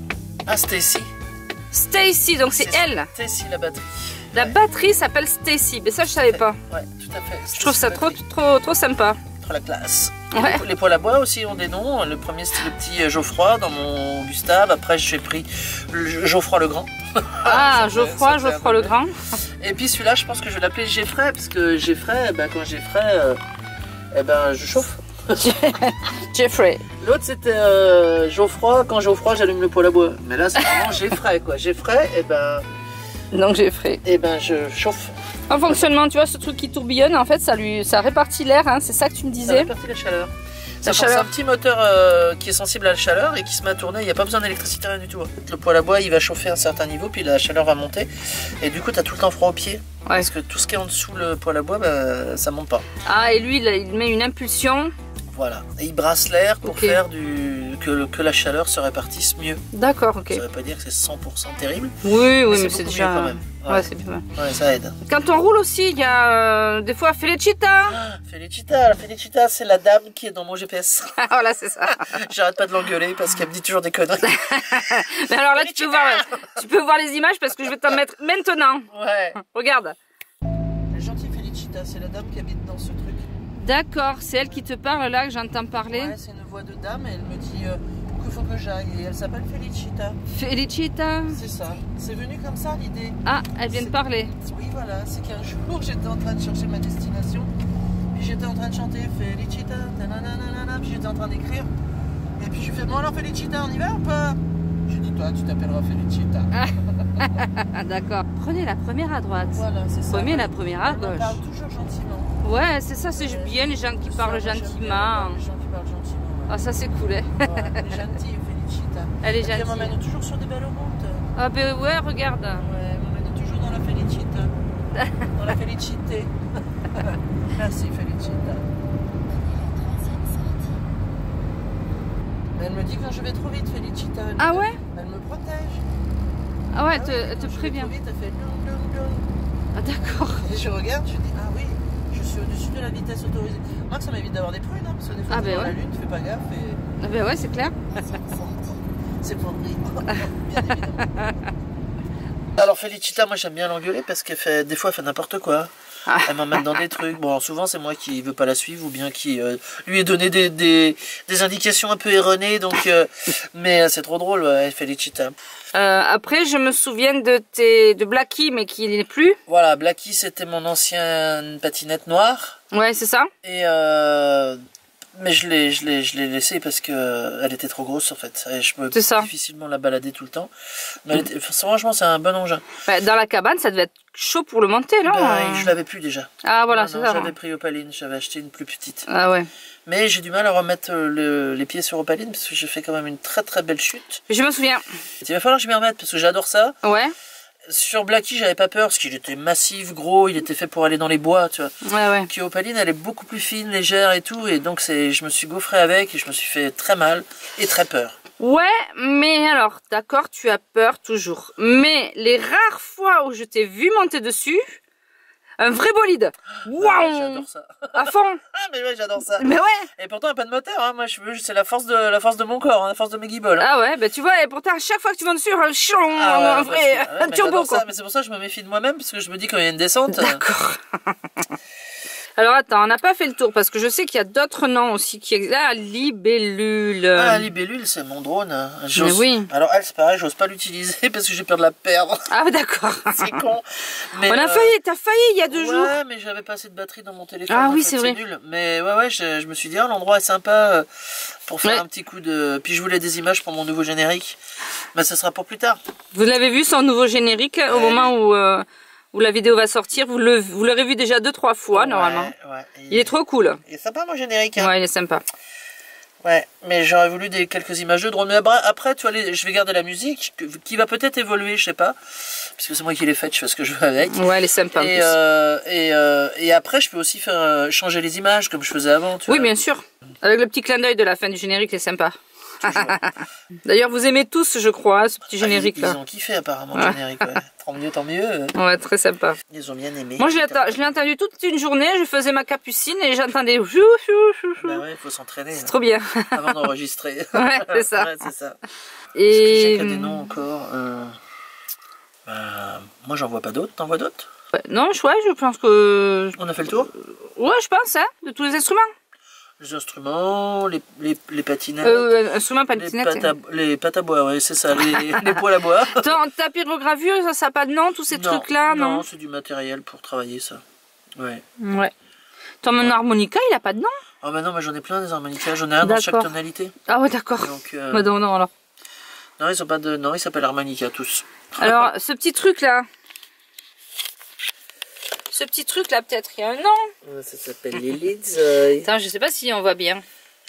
B: Ah, Stacy.
A: Stacy, donc c'est elle.
B: Stacy, la batterie.
A: La batterie s'appelle Stacy, mais ça je savais pas.
B: Ouais, tout à fait.
A: Je trouve ça trop sympa.
B: Trop la classe.
A: Ouais.
B: Les poêles à bois aussi ont des noms. Le premier c'était le petit Geoffroy dans mon Gustave. Après j'ai pris Geoffroy le Grand.
A: Ah, Geoffroy le Grand.
B: Et puis celui-là je pense que je vais l'appeler Geoffrey parce que Geoffrey, quand Geoffrey, je chauffe.
A: Jeffrey.
B: L'autre c'était Geoffroy, quand Geoffroy j'allume le poêle à bois. Mais là c'est vraiment Geoffrey quoi. Geoffrey,
A: donc Jeffrey.
B: Je chauffe.
A: En fonctionnement, tu vois ce truc qui tourbillonne, en fait ça répartit l'air, hein, c'est ça que tu me disais.
B: Ça répartit la chaleur. C'est un petit moteur qui est sensible à la chaleur et qui se met à tourner, il n'y a pas besoin d'électricité, rien du tout. Le poêle à bois il va chauffer à un certain niveau, puis la chaleur va monter. Et du coup tu as tout le temps froid aux pieds. Ouais. Parce que tout ce qui est en dessous le poêle à bois, ça monte pas.
A: Ah, et lui il met une impulsion.
B: Voilà, et il brasse l'air pour faire que la chaleur se répartisse mieux.
A: D'accord, ok.
B: Ça veut pas dire que c'est 100% terrible.
A: Oui, mais c'est déjà...
B: quand même.
A: Ouais, c'est bien.
B: Ouais, ça aide.
A: Quand on roule aussi, il y a des fois Felicita.
B: Felicita, la Felicita, c'est la dame qui est dans mon GPS.
A: Voilà, c'est ça.
B: J'arrête pas de l'engueuler parce qu'elle me dit toujours des conneries.
A: Mais alors là, tu peux voir les images parce que je vais t'en mettre maintenant.
B: Ouais.
A: Regarde.
B: La gentille Felicita, c'est la dame qui habite dans ce truc.
A: D'accord, c'est elle qui te parle là que j'entends parler.
B: Ouais, c'est une voix de dame et elle me dit qu'il faut que j'aille. Et elle s'appelle Felicita.
A: Felicita.
B: C'est ça. C'est venu comme ça l'idée.
A: Ah, elle vient de parler.
B: Oui, voilà. C'est qu'un jour j'étais en train de chercher ma destination. Puis j'étais en train de chanter Felicita. Puis j'étais en train d'écrire. Et puis je fais bon alors Felicita, on y va ou pas? J'ai dit toi, tu t'appelleras Felicita.
A: D'accord. Prenez la première à droite.
B: Voilà, c'est ça.
A: Prenez la première à gauche.
B: On parle toujours gentiment.
A: Ouais, c'est ça, c'est bien les gens qui parlent gentiment.
B: Les gens qui parlent gentiment.
A: Ah, ça c'est cool.
B: Ouais, elle est gentille, Felicita.
A: Elle est gentille.
B: Elle m'emmène toujours sur des belles routes.
A: Ah, ben ouais, regarde.
B: Ouais, elle m'emmène toujours dans la Felicita. Dans la Felicité. Merci, Felicita. Mais elle me dit quand je vais trop vite, Felicita.
A: Ah ouais?
B: Elle me protège.
A: Ah ouais, elle te prévient.
B: Trop vite, elle fait blum, blum, blum.
A: Ah d'accord.
B: Et je regarde, je dis ah oui, je suis au-dessus de la vitesse autorisée. Moi ça m'évite d'avoir des prunes, hein, parce que des fois t'es dans la lune, tu fais pas gaffe et...
A: Ah ben ouais, c'est clair.
B: C'est pour rire, bien évidemment. Alors Felicita, moi j'aime bien l'engueuler parce qu'elle fait, des fois elle fait n'importe quoi. Elle m'emmène dans des trucs. Bon, alors souvent c'est moi qui veux pas la suivre ou bien qui lui ai donné des indications un peu erronées. Donc, mais c'est trop drôle, elle fait les cheetahs.
A: Après, je me souviens de Blackie, mais qui n'est plus.
B: Voilà, Blackie, c'était mon ancienne patinette noire.
A: Ouais, c'est ça.
B: Et mais je l'ai laissée parce que elle était trop grosse en fait. Et je peux difficilement la balader tout le temps. Mais franchement, c'est un bon engin.
A: Bah, dans la cabane, ça devait être chaud pour le monter, non?
B: Je l'avais plus déjà.
A: Ah voilà, c'est ça.
B: J'avais pris Opaline, j'avais acheté une plus petite.
A: Ah ouais.
B: Mais j'ai du mal à remettre les pieds sur Opaline parce que j'ai fait quand même une très très belle chute.
A: Je me souviens.
B: Il va falloir que je m'y remette parce que j'adore ça.
A: Ouais.
B: Sur Blackie, j'avais pas peur parce qu'il était massif, gros, il était fait pour aller dans les bois, tu vois.
A: Ouais, ouais.
B: Puis Opaline, elle est beaucoup plus fine, légère et tout, et donc je me suis gaufré avec et je me suis fait très mal et très peur.
A: Ouais, mais alors, d'accord, tu as peur toujours. Mais les rares fois où je t'ai vu monter dessus, un vrai bolide. Waouh,
B: j'adore ça.
A: À fond.
B: Ah mais ouais, j'adore ça.
A: Mais ouais.
B: Et pourtant, il n'y a pas de moteur. Hein. Moi, c'est la force de mon corps, hein, la force de mes guiboles. Hein.
A: Ah ouais, bah tu vois, et pourtant, à chaque fois que tu montes dessus, un vrai, un turbo quoi.
B: Mais c'est pour ça que je me méfie de moi-même parce que je me dis quand il y a une descente.
A: D'accord. Alors attends, on n'a pas fait le tour parce que je sais qu'il y a d'autres noms aussi qui existent. Ah, libellule.
B: Ah, libellule, c'est mon drone. Hein.
A: Mais oui.
B: Alors elle, c'est pareil, j'ose pas l'utiliser parce que j'ai peur de la perdre.
A: Ah d'accord.
B: C'est con. Mais
A: t'as failli il y a 2 jours.
B: Ouais, mais j'avais pas assez de batterie dans mon téléphone.
A: Ah oui, c'est vrai.
B: Nul. Mais ouais, je me suis dit, l'endroit est sympa pour faire un petit coup de... Puis je voulais des images pour mon nouveau générique. Mais ça sera pour plus tard.
A: Vous l'avez vu, son nouveau générique, au moment où la vidéo va sortir, vous l'aurez vu déjà 2-3 fois normalement. Ouais, il est trop cool.
B: Il est sympa mon générique. Hein.
A: Ouais, il est sympa.
B: Ouais, mais j'aurais voulu quelques images de drone. Mais après, tu vois, je vais garder la musique qui va peut-être évoluer, je sais pas. Parce que c'est moi qui l'ai faite, je fais ce que je veux avec.
A: Ouais, elle est sympa.
B: Et après, je peux aussi faire changer les images comme je faisais avant. Tu vois.
A: Bien sûr. Avec le petit clin d'œil de la fin du générique, c'est sympa. D'ailleurs, vous aimez tous, je crois, ce petit générique là.
B: Ils ont kiffé apparemment le générique. Ouais. Tant mieux.
A: Ouais, très sympa.
B: Ils ont bien aimé.
A: Moi, je l'ai entendu toute une journée. Je faisais ma capucine et j'entendais.
B: Bah ouais, il faut s'entraîner.
A: C'est trop bien.
B: Avant d'enregistrer.
A: Ouais, c'est ça.
B: Ouais, c'est ça.
A: Et
B: est-ce que j'ai des noms encore moi, j'en vois pas d'autres. T'en vois d'autres?
A: Non, je pense que.
B: On a fait le tour?
A: Ouais, je pense, hein, de tous les instruments.
B: Les instruments, les patinettes.
A: Instruments, patinettes.
B: Les pâtes à bois, oui, c'est ça, les poêles à bois.
A: Ta pyrogravure, ça n'a pas de nom, tous ces trucs-là, non?
B: Non, c'est du matériel pour travailler ça. Ouais.
A: Ouais. Ton harmonica, il a pas de nom?
B: Ah bah non, mais j'en ai plein des harmonicas, j'en ai un dans chaque tonalité.
A: Ah ouais, d'accord.
B: Donc,
A: non, alors.
B: Non, ils ont pas de. Non, ils s'appellent harmonica tous.
A: Alors, ce petit truc là. Ce petit truc là, peut-être, il y a un nom.
B: Ça s'appelle Lily Joy.
A: Attends, je sais pas si on voit bien.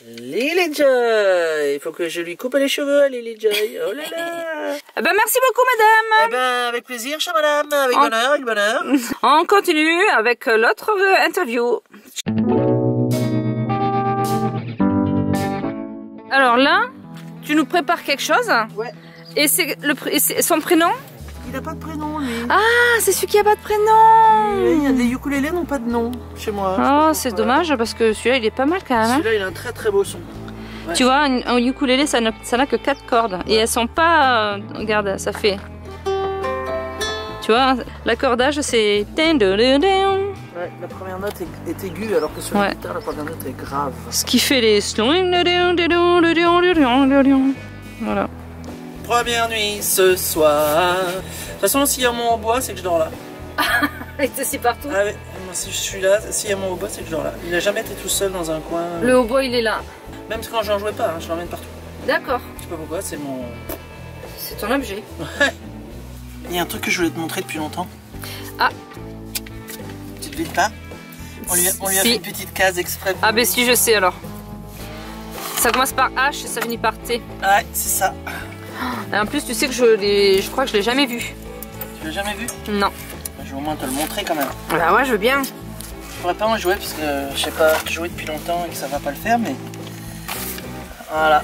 B: Lily Joy. Il faut que je lui coupe les cheveux à Lily Joy. Oh là là.
A: Eh ben, merci beaucoup, madame.
B: Eh ben, avec plaisir, chère madame. Avec bonheur.
A: On continue avec l'autre interview. Alors là, tu nous prépares quelque chose.
B: Ouais.
A: Et c'est son prénom?
B: Il n'a pas de prénom, lui.
A: Ah, c'est celui qui n'a pas de prénom.
B: Il y a des ukulélés n'ont pas de nom chez moi.
A: Oh, c'est dommage parce que celui-là, il est pas mal quand même.
B: Celui-là, il a un très très beau son.
A: Ouais. Tu vois, un ukulélé, ça n'a que 4 cordes. Ouais. Et elles sont pas... regarde, ça fait... Tu vois, l'accordage, c'est...
B: Ouais, la première note est aiguë alors que sur la guitare, la première note est grave.
A: Ce qui fait les... Voilà.
B: Première nuit ce soir. De toute façon, s'il y a mon hautbois, c'est que je dors là.
A: Il est aussi partout.
B: Ah oui, si je suis là, s'il y a mon hautbois, c'est que je dors là. Il n'a jamais été tout seul dans un coin.
A: Le hautbois, il est là.
B: Même quand j'en jouais pas, hein, je l'emmène partout.
A: D'accord.
B: Je sais pas pourquoi, c'est mon...
A: C'est ton objet.
B: Ouais. Il y a un truc que je voulais te montrer depuis longtemps.
A: Ah.
B: Tu devines pas? On lui a fait une petite case exprès.
A: Ah ben si, je sais alors. Ça commence par H et ça finit par T.
B: Ouais, c'est ça.
A: Et en plus, tu sais que je crois que je l'ai jamais vu.
B: Tu l'as jamais vu?
A: Non.
B: Je vais au moins te le montrer quand même.
A: Bah ouais, je veux bien.
B: Je pourrais pas en jouer parce que je sais pas jouer depuis longtemps et que ça va pas le faire, mais voilà.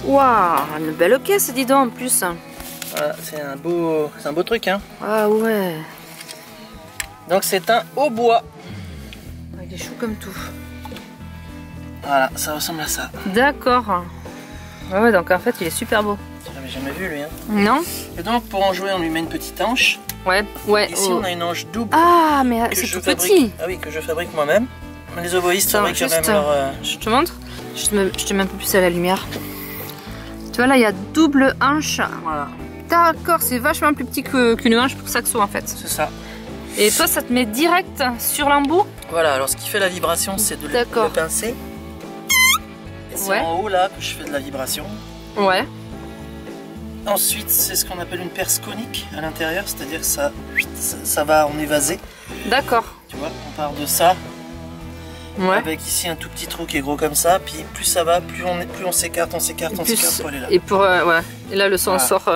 A: Waouh, une belle caisse, dis donc en plus.
B: Voilà, c'est un beau truc, hein.
A: Ah ouais.
B: Donc c'est un hautbois.
A: Il est chou comme tout.
B: Voilà, ça ressemble à ça.
A: D'accord. Ah ouais, donc en fait, il est super beau.
B: Tu l'avais jamais vu lui, hein?
A: Non.
B: Et donc pour en jouer, on lui met une petite hanche.
A: Ouais, ouais.
B: Ici, on a une ange double.
A: Ah, mais c'est tout petit.
B: Ah oui, que je fabrique moi-même. Les ovoïstes fabriquent même leur...
A: Je te montre. Je te mets un peu plus à la lumière. Tu vois, là, il y a double hanche.
B: Voilà.
A: D'accord, c'est vachement plus petit qu'une hanche pour saxo, en fait.
B: C'est ça.
A: Et toi, ça te met direct sur l'embout?
B: Voilà, alors ce qui fait la vibration, c'est de le pincer. Et c'est en haut, là, que je fais de la vibration.
A: Ouais.
B: Ensuite, c'est ce qu'on appelle une perce conique à l'intérieur, c'est-à-dire que ça va en évasé.
A: D'accord.
B: Tu vois, on part de ça, avec ici un tout petit trou qui est gros comme ça, puis plus ça va, plus on s'écarte, on s'écarte pour aller là.
A: Et pour, ouais. Et là, le son sort...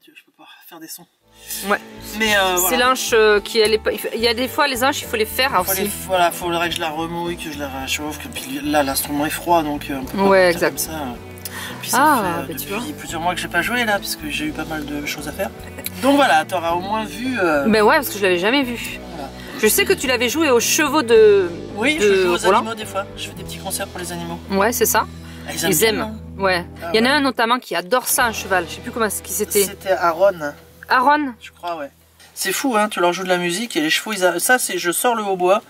B: Je peux pas faire des sons.
A: Ouais.
B: Mais
A: c'est l'anche qui elle est pas. Il y a des fois les anches, il faut les faire aussi.
B: Voilà, faudrait que je la remouille, que je la réchauffe, que puis là l'instrument est froid donc on peut pas
A: exact.
B: comme ça. Puis ça fait depuis plusieurs mois que j'ai pas joué là, puisque j'ai eu pas mal de choses à faire. Donc voilà, t'auras au moins vu.
A: Ben ouais, parce que je l'avais jamais vu. Voilà. Je sais que tu l'avais joué aux chevaux de.
B: Oui, je joue aux animaux des fois. Je fais des petits concerts pour les animaux.
A: Ouais, c'est ça.
B: Ah,
A: ils aiment. Hein. Ouais. Il y en a un notamment qui adore ça, un cheval. Je sais plus qui c'était.
B: C'était Aaron.
A: Aaron?
B: Je crois, ouais. C'est fou, hein, tu leur joues de la musique et les chevaux, ça c'est je sors le hautbois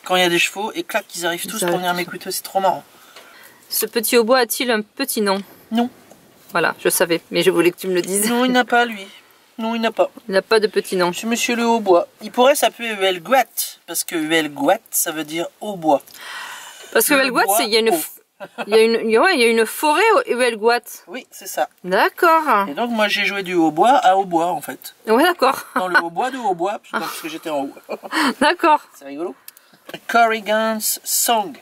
B: quand il y a des chevaux et clac, ils arrivent tous pour venir m'écouter, c'est trop marrant. Ce
A: petit hautbois a-t-il un petit nom?
B: Non.
A: Voilà, je savais, mais je voulais que tu me le dises.
B: Non, il n'a pas lui. Non, il n'a pas.
A: Il n'a pas de petit nom.
B: C'est Monsieur le Hautbois. Il pourrait s'appeler Huelguat, parce que Huelguat, ça veut dire hautbois.
A: Parce que Huelguat, il y a une... Il y a une forêt au Huelguat.
B: Oui, c'est ça.
A: D'accord.
B: Et donc moi j'ai joué du hautbois à hautbois en fait.
A: Ouais, d'accord.
B: Dans le hautbois de hautbois, parce que j'étais en haut.
A: D'accord.
B: C'est rigolo. Corrigan's Song.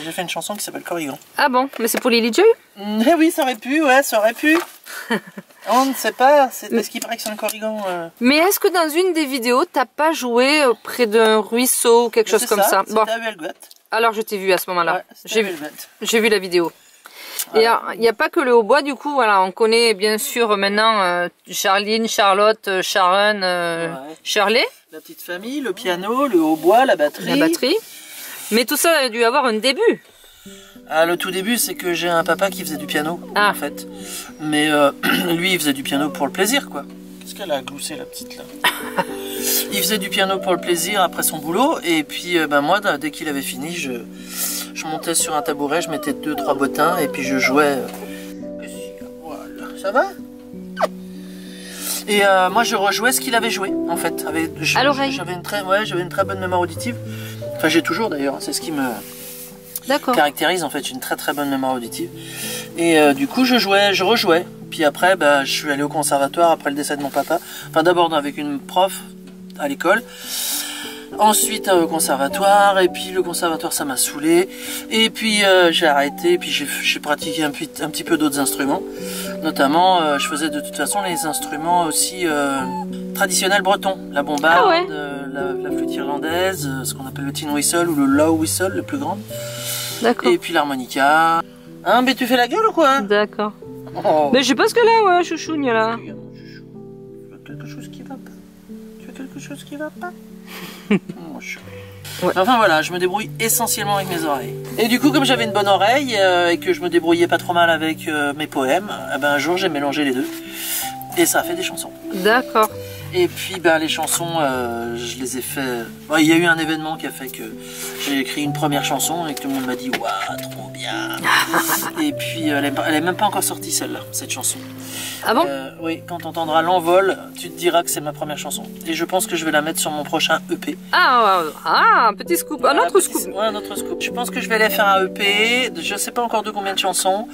B: J'ai fait une chanson qui s'appelle Corrigan.
A: Ah bon, mais c'est pour Lily Joy?
B: Eh oui, ça aurait pu, ouais, ça aurait pu. On ne sait pas, c'est parce qu'il paraît que c'est un Corrigan.
A: Mais est-ce que dans une des vidéos, t'as pas joué près d'un ruisseau ou quelque chose comme ça?
B: Bon. C'était à Huelguat.
A: Alors je t'ai vu à ce moment-là.
B: Ouais,
A: j'ai vu la vidéo. Et il n'y a pas que le hautbois, du coup, voilà, on connaît bien sûr maintenant Charline, Charlotte, Sharon, Shirley.
B: La petite famille, le piano, le hautbois, la batterie.
A: La batterie. Mais tout ça a dû avoir un début.
B: Ah, le tout début, c'est que j'ai un papa qui faisait du piano, en fait. Mais lui, il faisait du piano pour le plaisir, quoi. Qu'est-ce qu'elle a gloussé, la petite, là? Il faisait du piano pour le plaisir après son boulot. Et puis, moi, dès qu'il avait fini, je montais sur un tabouret, je mettais 2-3 bottins et puis je jouais. Voilà. Ça va? Et moi, je rejouais ce qu'il avait joué, en fait.
A: À l'oreille.
B: J'avais une très bonne mémoire auditive. Enfin, j'ai toujours, d'ailleurs. C'est ce qui me caractérise, en fait. Une très très bonne mémoire auditive. Et du coup, je rejouais. Puis après, je suis allé au conservatoire après le décès de mon papa. Enfin, d'abord avec une prof à l'école. Ensuite au conservatoire, et puis le conservatoire ça m'a saoulé, et puis j'ai arrêté, et puis j'ai pratiqué un petit peu d'autres instruments, notamment je faisais de toute façon les instruments aussi traditionnels bretons, la bombarde, la flûte irlandaise, ce qu'on appelle le tin whistle ou le low whistle, le plus grand, et puis l'harmonica. Hein, mais tu fais la gueule ou quoi?
A: D'accord. Oh. Mais je sais pas ce que là, ouais, chouchougne là.
B: Tu as quelque chose qui va pas? Tu as quelque chose qui va pas? Enfin voilà, je me débrouille essentiellement avec mes oreilles. Et du coup, comme j'avais une bonne oreille et que je me débrouillais pas trop mal avec mes poèmes, un jour j'ai mélangé les deux et ça a fait des chansons.
A: D'accord.
B: Et puis les chansons, je les ai fait. Il y a eu un événement qui a fait que j'ai écrit une première chanson et que tout le monde m'a dit waouh, trop bien. Et puis elle est même pas encore sortie celle-là, cette chanson.
A: Ah bon?
B: Oui, quand tu entendras l'envol, tu te diras que c'est ma première chanson. Et je pense que je vais la mettre sur mon prochain EP.
A: Un petit scoop, un autre scoop.
B: Ouais, un autre scoop. Je pense que je vais aller faire un EP, je sais pas encore de combien de chansons.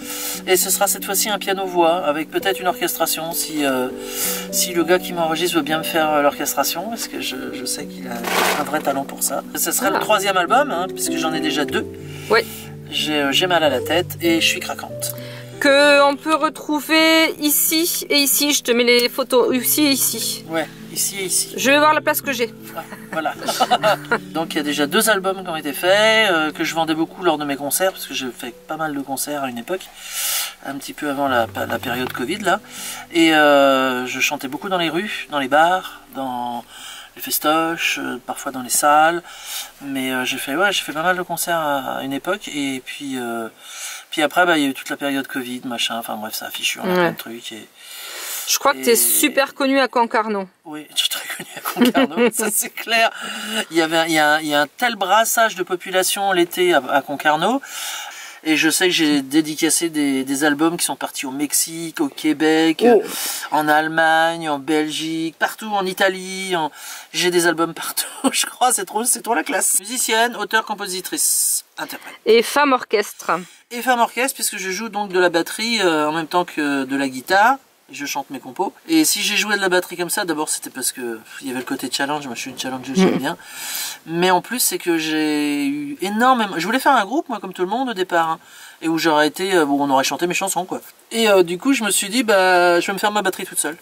B: Et ce sera cette fois-ci un piano-voix, avec peut-être une orchestration, si le gars qui m'enregistre veut bien me faire l'orchestration, parce que je sais qu'il a un vrai talent pour ça. Ce sera le 3e album, hein, puisque j'en ai déjà 2.
A: Oui.
B: J'ai mal à la tête et je suis craquante.
A: Que on peut retrouver ici et ici. Je te mets les photos ici et ici.
B: Ouais, ici et ici.
A: Je vais voir la place que j'ai.
B: Voilà. Donc il y a déjà 2 albums qui ont été faits, que je vendais beaucoup lors de mes concerts, parce que j'ai fait pas mal de concerts à une époque, un petit peu avant la période Covid là. Et je chantais beaucoup dans les rues, dans les bars, dans les festoches, parfois dans les salles. Mais j'ai fait pas mal de concerts à une époque. Et puis après, il y a eu toute la période Covid, machin. Enfin bref, ça a fichu, on a plein de trucs.
A: Je crois que tu es super connu à Concarneau.
B: Oui, je suis très connu à Concarneau, ça c'est clair. Il y a un tel brassage de population l'été à Concarneau. Et je sais que j'ai dédicacé des albums qui sont partis au Mexique, au Québec, en Allemagne, en Belgique, partout, en Italie. J'ai des albums partout, je crois, c'est trop la classe. Musicienne, auteure, compositrice, interprète.
A: Et femme orchestre.
B: Et femme orchestre, puisque je joue donc de la batterie en même temps que de la guitare. Je chante mes compos. Et si j'ai joué de la batterie comme ça, d'abord c'était parce que il y avait le côté challenge, moi je suis une challengeuse, j'aime bien. Mais en plus c'est que j'ai eu énormément... Je voulais faire un groupe, moi, comme tout le monde au départ. Hein, et où j'aurais été... on aurait chanté mes chansons, quoi. Et du coup je me suis dit, je vais me faire ma batterie toute seule.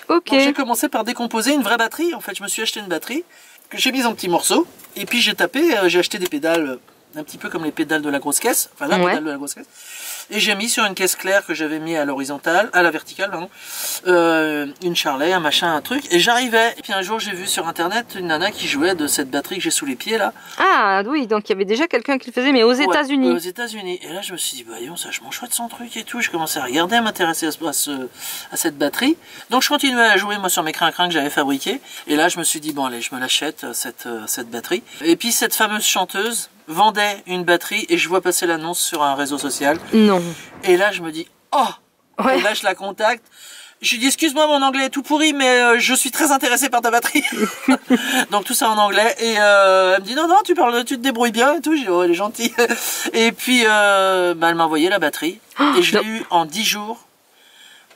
A: Ok.
B: Donc j'ai commencé par décomposer une vraie batterie. En fait, je me suis acheté une batterie que j'ai mise en petits morceaux. Et puis j'ai tapé, j'ai acheté des pédales, un petit peu comme les pédales de la grosse caisse. Enfin, la pédale de la grosse caisse. Et j'ai mis sur une caisse claire que j'avais mis à l'horizontale, à la verticale, pardon, une Charlet, un machin, un truc. Et j'arrivais. Et puis un jour, j'ai vu sur internet une nana qui jouait de cette batterie que j'ai sous les pieds là.
A: Ah oui, donc il y avait déjà quelqu'un qui le faisait, mais aux États-Unis.
B: Aux États-Unis. Et là, je me suis dit, c'est vachement chouette son truc et tout. Je commençais à regarder, à m'intéresser à cette batterie. Donc je continuais à jouer moi sur mes crin-crins que j'avais fabriqués. Et là, je me suis dit, bon allez, je me l'achète cette batterie. Et puis cette fameuse chanteuse vendait une batterie et je vois passer l'annonce sur un réseau social.
A: Non.
B: Et là, je me dis, Et là, je la contacte. Je lui dis, excuse-moi, mon anglais est tout pourri, mais je suis très intéressé par ta batterie. Donc tout ça en anglais. Et elle me dit, non, tu te débrouilles bien et tout. J'ai dit, elle est gentille. Et puis, elle m'a envoyé la batterie. Et je l'ai eu en 10 jours.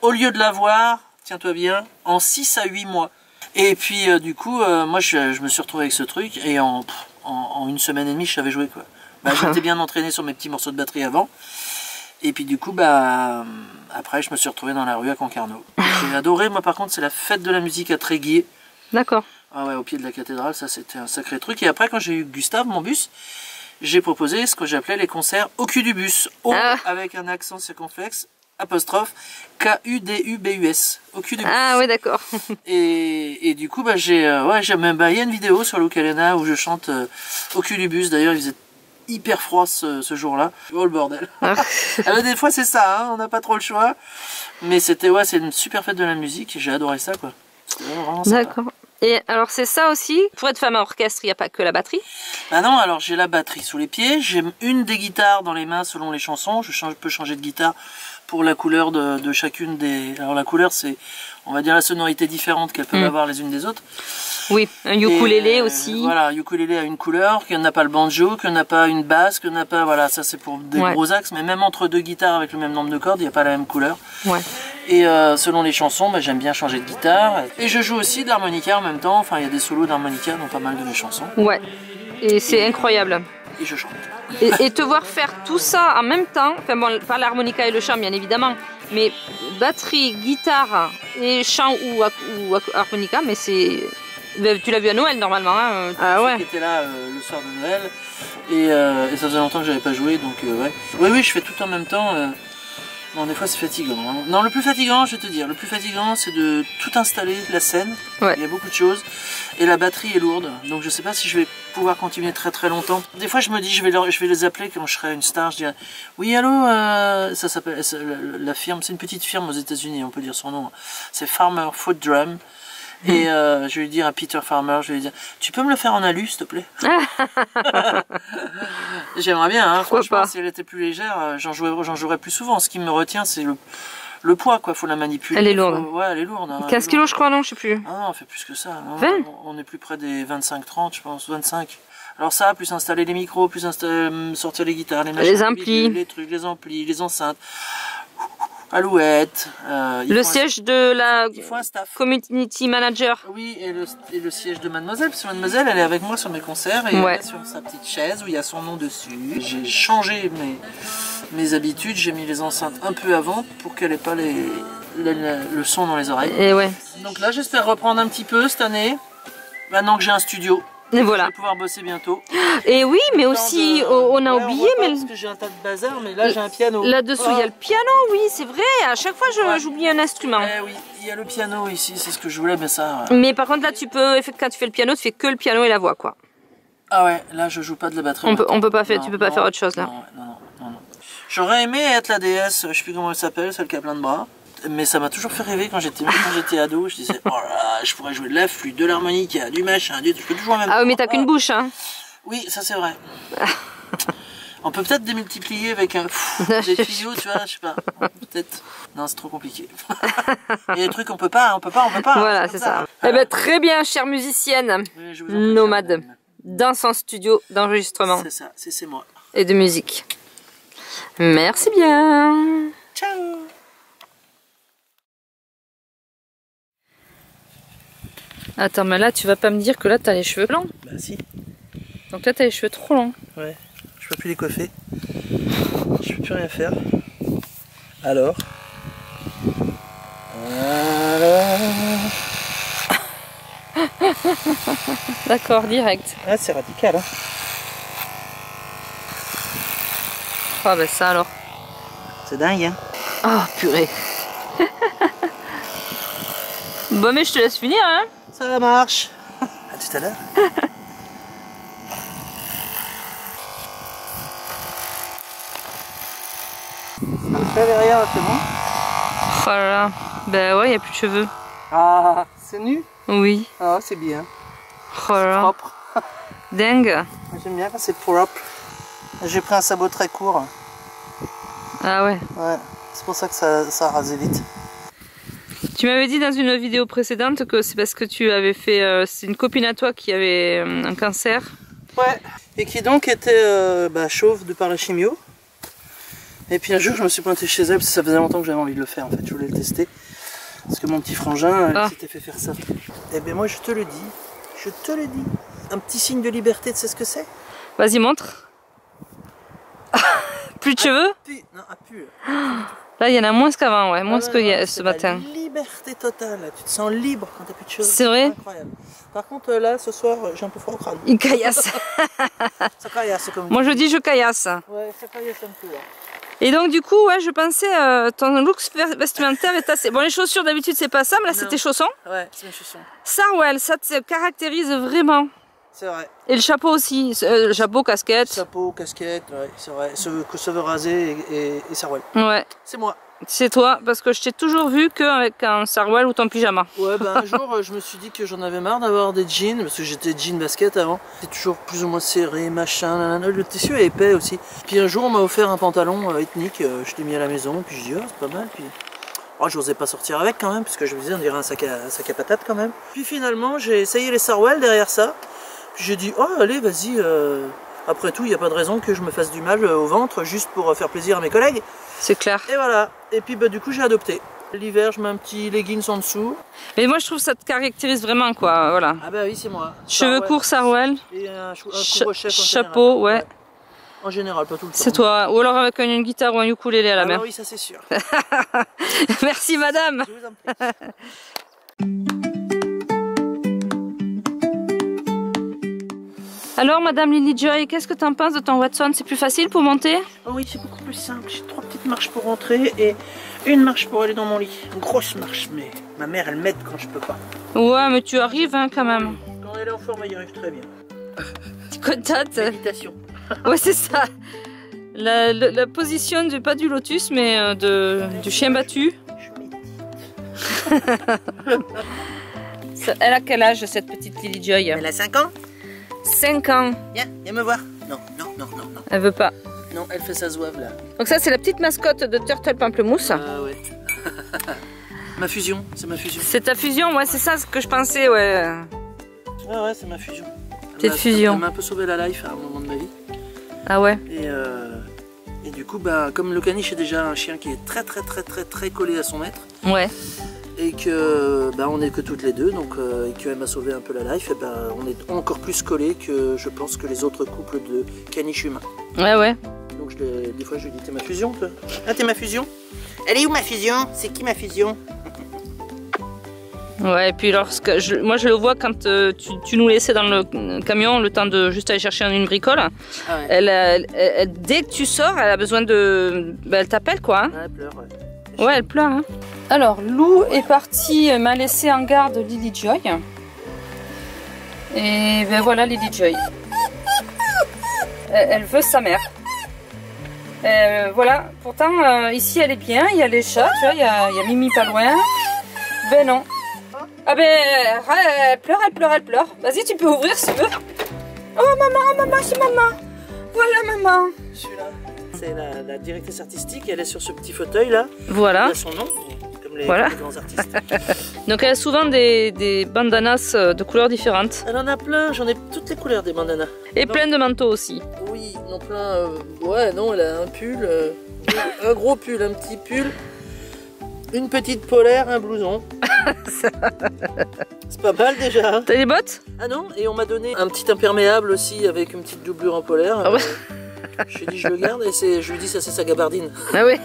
B: Au lieu de l'avoir, tiens-toi bien, en 6 à 8 mois. Et puis, du coup, moi, je me suis retrouvé avec ce truc. Et en une semaine et demie, je savais jouer, quoi. J'étais bien entraîné sur mes petits morceaux de batterie avant. Et puis du coup, après, je me suis retrouvé dans la rue à Concarneau. J'ai adoré, moi par contre, c'est la fête de la musique à Tréguier.
A: D'accord.
B: Ah ouais, au pied de la cathédrale, ça c'était un sacré truc. Et après, quand j'ai eu Gustave, mon bus, j'ai proposé ce que j'appelais les concerts au cul du bus. Avec un accent circonflexe, apostrophe, K-U-D-U-B-U-S. Au cul du bus.
A: Ah ouais, d'accord.
B: Et du coup, il y a une vidéo sur Luc Alena où je chante au cul du bus. D'ailleurs, il faisait hyper froid ce jour-là. Oh le bordel. Alors, des fois c'est ça, hein, on n'a pas trop le choix. Mais c'est une super fête de la musique et j'ai adoré ça, quoi. C'était vraiment sympa. D'accord.
A: Et alors c'est ça aussi, pour être femme à orchestre, il n'y a pas que la batterie?
B: Ah non, alors j'ai la batterie sous les pieds, j'ai une des guitares dans les mains selon les chansons, je peux changer de guitare pour la couleur de chacune des... Alors la couleur c'est, on va dire, la sonorité différente qu'elles peuvent avoir les unes des autres.
A: Oui, un ukulélé aussi.
B: Voilà, ukulélé a une couleur, qu'il n'y en a pas le banjo, qu'il n'y en a pas une basse, qu'il n'y en a pas... Voilà, ça c'est pour des gros axes, mais même entre deux guitares avec le même nombre de cordes, il n'y a pas la même couleur.
A: Ouais.
B: Et selon les chansons, j'aime bien changer de guitare. Et je joue aussi de l'harmonica en même temps, enfin il y a des solos d'harmonica dans pas mal de mes chansons.
A: Ouais, et c'est incroyable.
B: Et je chante.
A: Et te voir faire tout ça en même temps, enfin bon, pas l'harmonica et le chant bien évidemment, mais batterie, guitare et chant ou harmonica, mais c'est... Tu l'as vu à Noël normalement, hein.
B: Ah ouais. J'étais là le soir de Noël et ça faisait longtemps que j'avais pas joué, donc ouais. Oui, je fais tout en même temps. Bon, des fois c'est fatigant. Hein. Non, le plus fatigant, je vais te dire, le plus fatigant c'est de tout installer, la scène. Ouais. Il y a beaucoup de choses. Et la batterie est lourde, donc je sais pas si je vais pouvoir continuer très très longtemps. Des fois je me dis, je vais les appeler quand je serai une star, je dirais, oui allô, ça s'appelle, la firme, c'est une petite firme aux États-Unis, on peut dire son nom. C'est Farmer Foot Drum. Et je vais lui dire à Peter Farmer, je vais lui dire, tu peux me le faire en alu, s'il te plaît? J'aimerais bien, hein, franchement, si elle était plus légère, j'en jouerais plus souvent. Ce qui me retient, c'est le poids, quoi. Faut la manipuler.
A: Elle est lourde.
B: Ouais, elle est lourde. Hein,
A: 15 kilos, je crois, non, je sais plus.
B: Ah non, on fait plus que ça. Hein.
A: 20
B: on est plus près des 25-30, je pense, 25. Alors ça, plus installer les micros, plus sortir les guitares, les machines,
A: les amplis,
B: les trucs, les amplis, les enceintes. Alouette.
A: Le siège de la community manager.
B: Oui, et le siège de Mademoiselle, parce que Mademoiselle, elle est avec moi sur mes concerts et elle est sur sa petite chaise où il y a son nom dessus. J'ai changé mes habitudes, j'ai mis les enceintes un peu avant pour qu'elle n'ait pas le son dans les oreilles.
A: Et ouais.
B: Donc là, j'espère reprendre un petit peu cette année, maintenant que j'ai un studio.
A: Et voilà.
B: Je vais pouvoir bosser bientôt.
A: Et oui, mais aussi, on a oublié. Mais
B: parce que j'ai un tas de bazar, mais là j'ai un piano.
A: Là-dessous, il y a le piano, oui, c'est vrai. À chaque fois, j'oublie un instrument.
B: Eh oui, il y a le piano ici, c'est ce que je voulais, mais ça...
A: Mais par contre, là, tu peux, quand tu fais le piano, tu fais que le piano et la voix, quoi.
B: Ah ouais, là je joue pas de la batterie.
A: On peut pas faire, tu peux pas faire autre chose, là.
B: Non. J'aurais aimé être la déesse, je sais plus comment elle s'appelle, celle qui a plein de bras. Mais ça m'a toujours fait rêver quand j'étais ado, je disais, oh là là, je pourrais jouer de la flûte, de l'harmonica, du machin, je peux toujours en même temps.
A: Ah oui, mais t'as qu'une bouche, hein.
B: Oui, ça c'est vrai. On peut peut-être démultiplier avec des tuyaux, tu vois, je sais pas. Peut-être. Non, c'est trop compliqué. Il y a des trucs qu'on peut pas.
A: Voilà, c'est ça. Eh ben, très bien, chère musicienne, oui, nomade, dans son studio d'enregistrement.
B: C'est ça, c'est moi.
A: Et de musique. Merci bien.
B: Ciao.
A: Attends, mais là, tu vas pas me dire que là, t'as les cheveux longs?
B: Bah si.
A: Donc là, t'as les cheveux trop longs.
B: Ouais, je peux plus les coiffer. Je peux plus rien faire. Alors.
A: D'accord, direct.
B: Ah, c'est radical, hein.
A: Ah bah ça alors.
B: C'est dingue, hein.
A: Oh purée. Bon mais je te laisse finir, hein.
B: Ça marche. À tout à l'heure. Ça derrière, c'est bon.
A: Oh là là. Ben ouais, il n'y a plus de cheveux.
B: Ah, c'est nu?
A: Oui.
B: Ah, c'est bien.
A: Oh là là.
B: Propre.
A: Dingue.
B: J'aime bien quand c'est propre. J'ai pris un sabot très court.
A: Ah ouais.
B: Ouais, c'est pour ça que ça a rasé vite.
A: Tu m'avais dit dans une vidéo précédente que c'est parce que tu avais fait... c'est une copine à toi qui avait un cancer.
B: Ouais, et qui donc était chauve de par la chimio. Et puis un jour je me suis pointé chez elle parce que ça faisait longtemps que j'avais envie de le faire en fait, je voulais le tester. Parce que mon petit frangin s'était fait faire ça. Et bien moi je te le dis, un petit signe de liberté, tu sais ce que c'est?
A: Vas-y montre. Plus de cheveux?
B: Non, à pu.
A: Là il y en a moins qu'avant, ouais, moins que ce matin.
B: Liberté totale, là. Tu te sens libre quand t'as plus de cheveux.
A: C'est vrai?
B: Incroyable. Par contre là ce soir j'ai un peu froid au crâne.
A: Il caillasse.
B: Ça caillasse comme
A: moi je dis je caillasse.
B: Ouais, ça caillasse un peu là.
A: Et donc du coup, ouais, je pensais ton look vestimentaire est assez... Bon, les chaussures d'habitude c'est pas ça, mais là c'est tes chaussons.
B: Ouais, c'est mes chaussons.
A: Sarwell, ça te caractérise vraiment.
B: C'est vrai.
A: Et le chapeau aussi, le chapeau, casquette.
B: Chapeau, casquette, ouais, c'est vrai. Cheveux rasés et Sarwell.
A: Ouais.
B: C'est moi.
A: C'est toi, parce que je t'ai toujours vu qu'avec un Sarwell ou ton pyjama.
B: Ouais, bah un jour je me suis dit que j'en avais marre d'avoir des jeans, parce que j'étais jean basket avant. C'était toujours plus ou moins serré, machin, nanana. Le tissu est épais aussi. Puis un jour on m'a offert un pantalon ethnique, je l'ai mis à la maison, puis je dis oh c'est pas mal. Puis oh, j'osais pas sortir avec quand même, parce que je me disais on dirait un sac à patates quand même. Puis finalement j'ai essayé les Sarwell derrière ça. Puis j'ai dit oh allez vas-y, après tout il n'y a pas de raison que je me fasse du mal au ventre juste pour faire plaisir à mes collègues.
A: C'est clair.
B: Et voilà, et puis du coup j'ai adopté. L'hiver je mets un petit leggings en dessous.
A: Mais moi je trouve que ça te caractérise vraiment quoi, voilà.
B: Ah bah oui c'est moi.
A: Cheveux courts Sarwell.
B: Et un couvre-chef
A: chapeau, ouais.
B: En général, pas tout le temps.
A: C'est toi, ou alors avec une guitare ou un ukulélé à la main.
B: Ah oui ça c'est sûr.
A: Merci madame.
B: Je vous en prie.
A: Alors Madame Lily Joy, qu'est-ce que tu en penses de ton Watson? C'est plus facile pour monter?
B: Oh oui, c'est beaucoup plus simple. J'ai 3 petites marches pour rentrer et une marche pour aller dans mon lit. Une grosse marche, mais ma mère elle m'aide quand je peux pas.
A: Ouais, mais tu arrives hein, quand même.
B: Quand elle est en forme, elle y arrive très bien.
A: Tu contentes?
B: Méditation.
A: Ouais, c'est ça. La position pas du lotus, mais du chien battu. Elle a quel âge cette petite Lily Joy?
B: Elle a 5 ans.
A: 5 ans.
B: Viens me voir. Non.
A: Elle veut pas.
B: Non, elle fait sa zouave là.
A: Donc ça c'est la petite mascotte de Turtle Pamplemousse.
B: Ah ouais. Ma fusion, c'est ma fusion.
A: C'est ta fusion, ouais, c'est ça ce que je pensais, ouais.
B: Ouais, c'est ma fusion.
A: Petite fusion.
B: Elle m'a un peu sauvé la life à un moment de ma vie.
A: Ah ouais.
B: Et du coup, comme le caniche est déjà un chien qui est très collé à son maître.
A: Ouais.
B: Et que on n'est que toutes les deux, donc et qu'elle m'a sauvé un peu la life, et on est encore plus collés que je pense que les autres couples de caniches humains.
A: Ouais.
B: Donc des fois je lui dis t'es ma fusion toi. Ah t'es ma fusion? Elle est où ma fusion? C'est qui ma fusion?
A: Ouais, et puis moi je le vois quand tu nous laissais dans le camion le temps de juste aller chercher une bricole. Ah ouais. Dès que tu sors, elle a besoin de... Ben, elle t'appelle quoi. Hein.
B: Ouais, elle pleure, ouais.
A: Ouais, elle pleure. Hein. Alors, Lou est partie, m'a laissé en garde Lily Joy. Et ben voilà Lily Joy. Elle veut sa mère. Voilà, pourtant ici elle est bien, il y a les chats, tu vois, il y a Mimi pas loin. Ben non. Ah ben, elle pleure. Vas-y, tu peux ouvrir si tu veux. Oh maman, c'est maman. Voilà maman.
B: Celui-là, c'est la directrice artistique, elle est sur ce petit fauteuil là.
A: Voilà.
B: Elle a son nom, comme les grands artistes.
A: Donc elle a souvent des bandanas de couleurs différentes.
B: Elle en a plein, j'en ai toutes les couleurs des bandanas.
A: Et plein de manteaux aussi.
B: Oui, non plein, ouais non, elle a un pull, un gros pull, un petit pull. Une petite polaire, un blouson. C'est pas mal déjà.
A: T'as des bottes?
B: Ah non, et on m'a donné un petit imperméable aussi avec une petite doublure en polaire.
A: Ah ouais.
B: Je lui ai dit je le garde et je lui dis ça c'est sa gabardine.
A: Ah oui.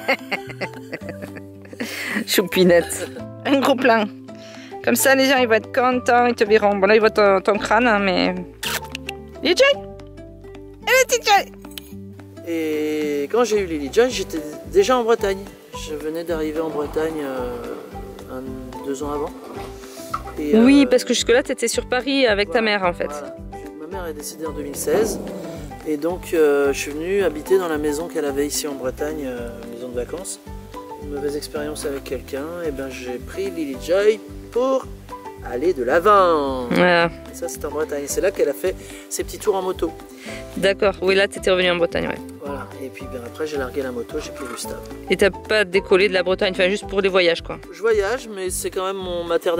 A: Choupinette. Un gros plein. Comme ça les gens ils vont être contents, ils te verront. Bon là ils voient ton crâne hein, mais... Lily Joy. Elle est Joy.
B: Et quand j'ai eu Lily Joy, j'étais déjà en Bretagne. Je venais d'arriver en Bretagne 2 ans avant. Et,
A: oui, parce que jusque-là, tu étais sur Paris avec ta mère en fait.
B: Voilà. Ma mère est décédée en 2016. Et donc, je suis venu habiter dans la maison qu'elle avait ici en Bretagne, maison de vacances. Une mauvaise expérience avec quelqu'un. Et ben j'ai pris Lily Joy pour aller de l'avant.
A: Ouais.
B: Et ça, c'était en Bretagne. C'est là qu'elle a fait ses petits tours en moto.
A: D'accord. Oui, là, tu étais revenu en Bretagne, ouais.
B: Voilà, et puis ben, après j'ai largué la moto, j'ai pris Gustave.
A: Et t'as pas décollé de la Bretagne, enfin juste pour les voyages quoi?
B: Je voyage, mais c'est quand même ma terre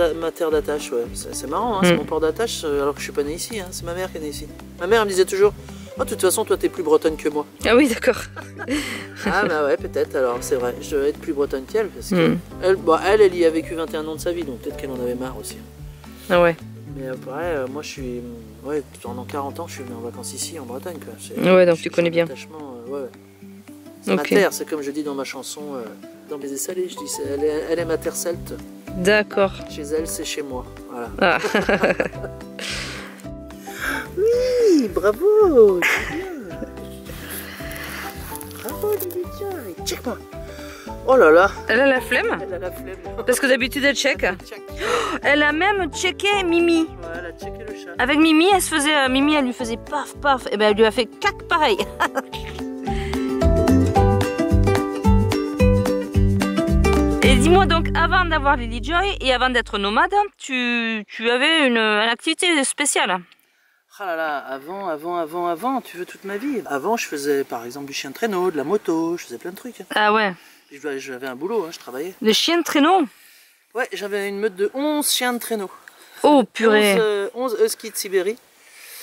B: d'attache, ouais. C'est marrant, hein, c'est mon port d'attache, alors que je suis pas né ici, hein. C'est ma mère qui est née ici. Ma mère elle me disait toujours, oh, de toute façon toi t'es plus bretonne que moi.
A: Ah oui, d'accord.
B: Ah bah ouais, peut-être, alors c'est vrai, je devais être plus bretonne qu'elle, parce que elle y a vécu 21 ans de sa vie, donc peut-être qu'elle en avait marre aussi.
A: Ah ouais.
B: Mais après, moi je suis, ouais, pendant 40 ans je suis venu en vacances ici en Bretagne, quoi.
A: Ouais, donc tu connais bien.
B: Ouais. C'est ma terre, c'est comme je dis dans ma chanson, dans Baiser Salé, je dis elle est ma terre celte.
A: D'accord.
B: Chez elle, c'est chez moi. Voilà.
A: Ah.
B: Oui, bravo, c'est bien. Bravo, Lily Joy. Check-moi. Oh là là.
A: Elle a la flemme?
B: Elle a la flemme.
A: Parce que d'habitude elle check. Elle a même checké Mimi.
B: Ouais, elle a checké le chat.
A: Avec Mimi, Mimi, elle lui faisait paf paf. Et ben elle lui a fait cac pareil. Et dis-moi donc, avant d'avoir Lily Joy et avant d'être nomade, tu avais une activité spéciale?
B: Ah là là, avant, tu veux toute ma vie. Avant, je faisais par exemple du chien de traîneau, de la moto, je faisais plein de trucs.
A: Ah ouais.
B: J'avais un boulot, hein, je travaillais.
A: Le chien de traîneau?
B: Ouais, j'avais une meute de 11 chiens de traîneau.
A: Oh purée.
B: 11 huskies de Sibérie.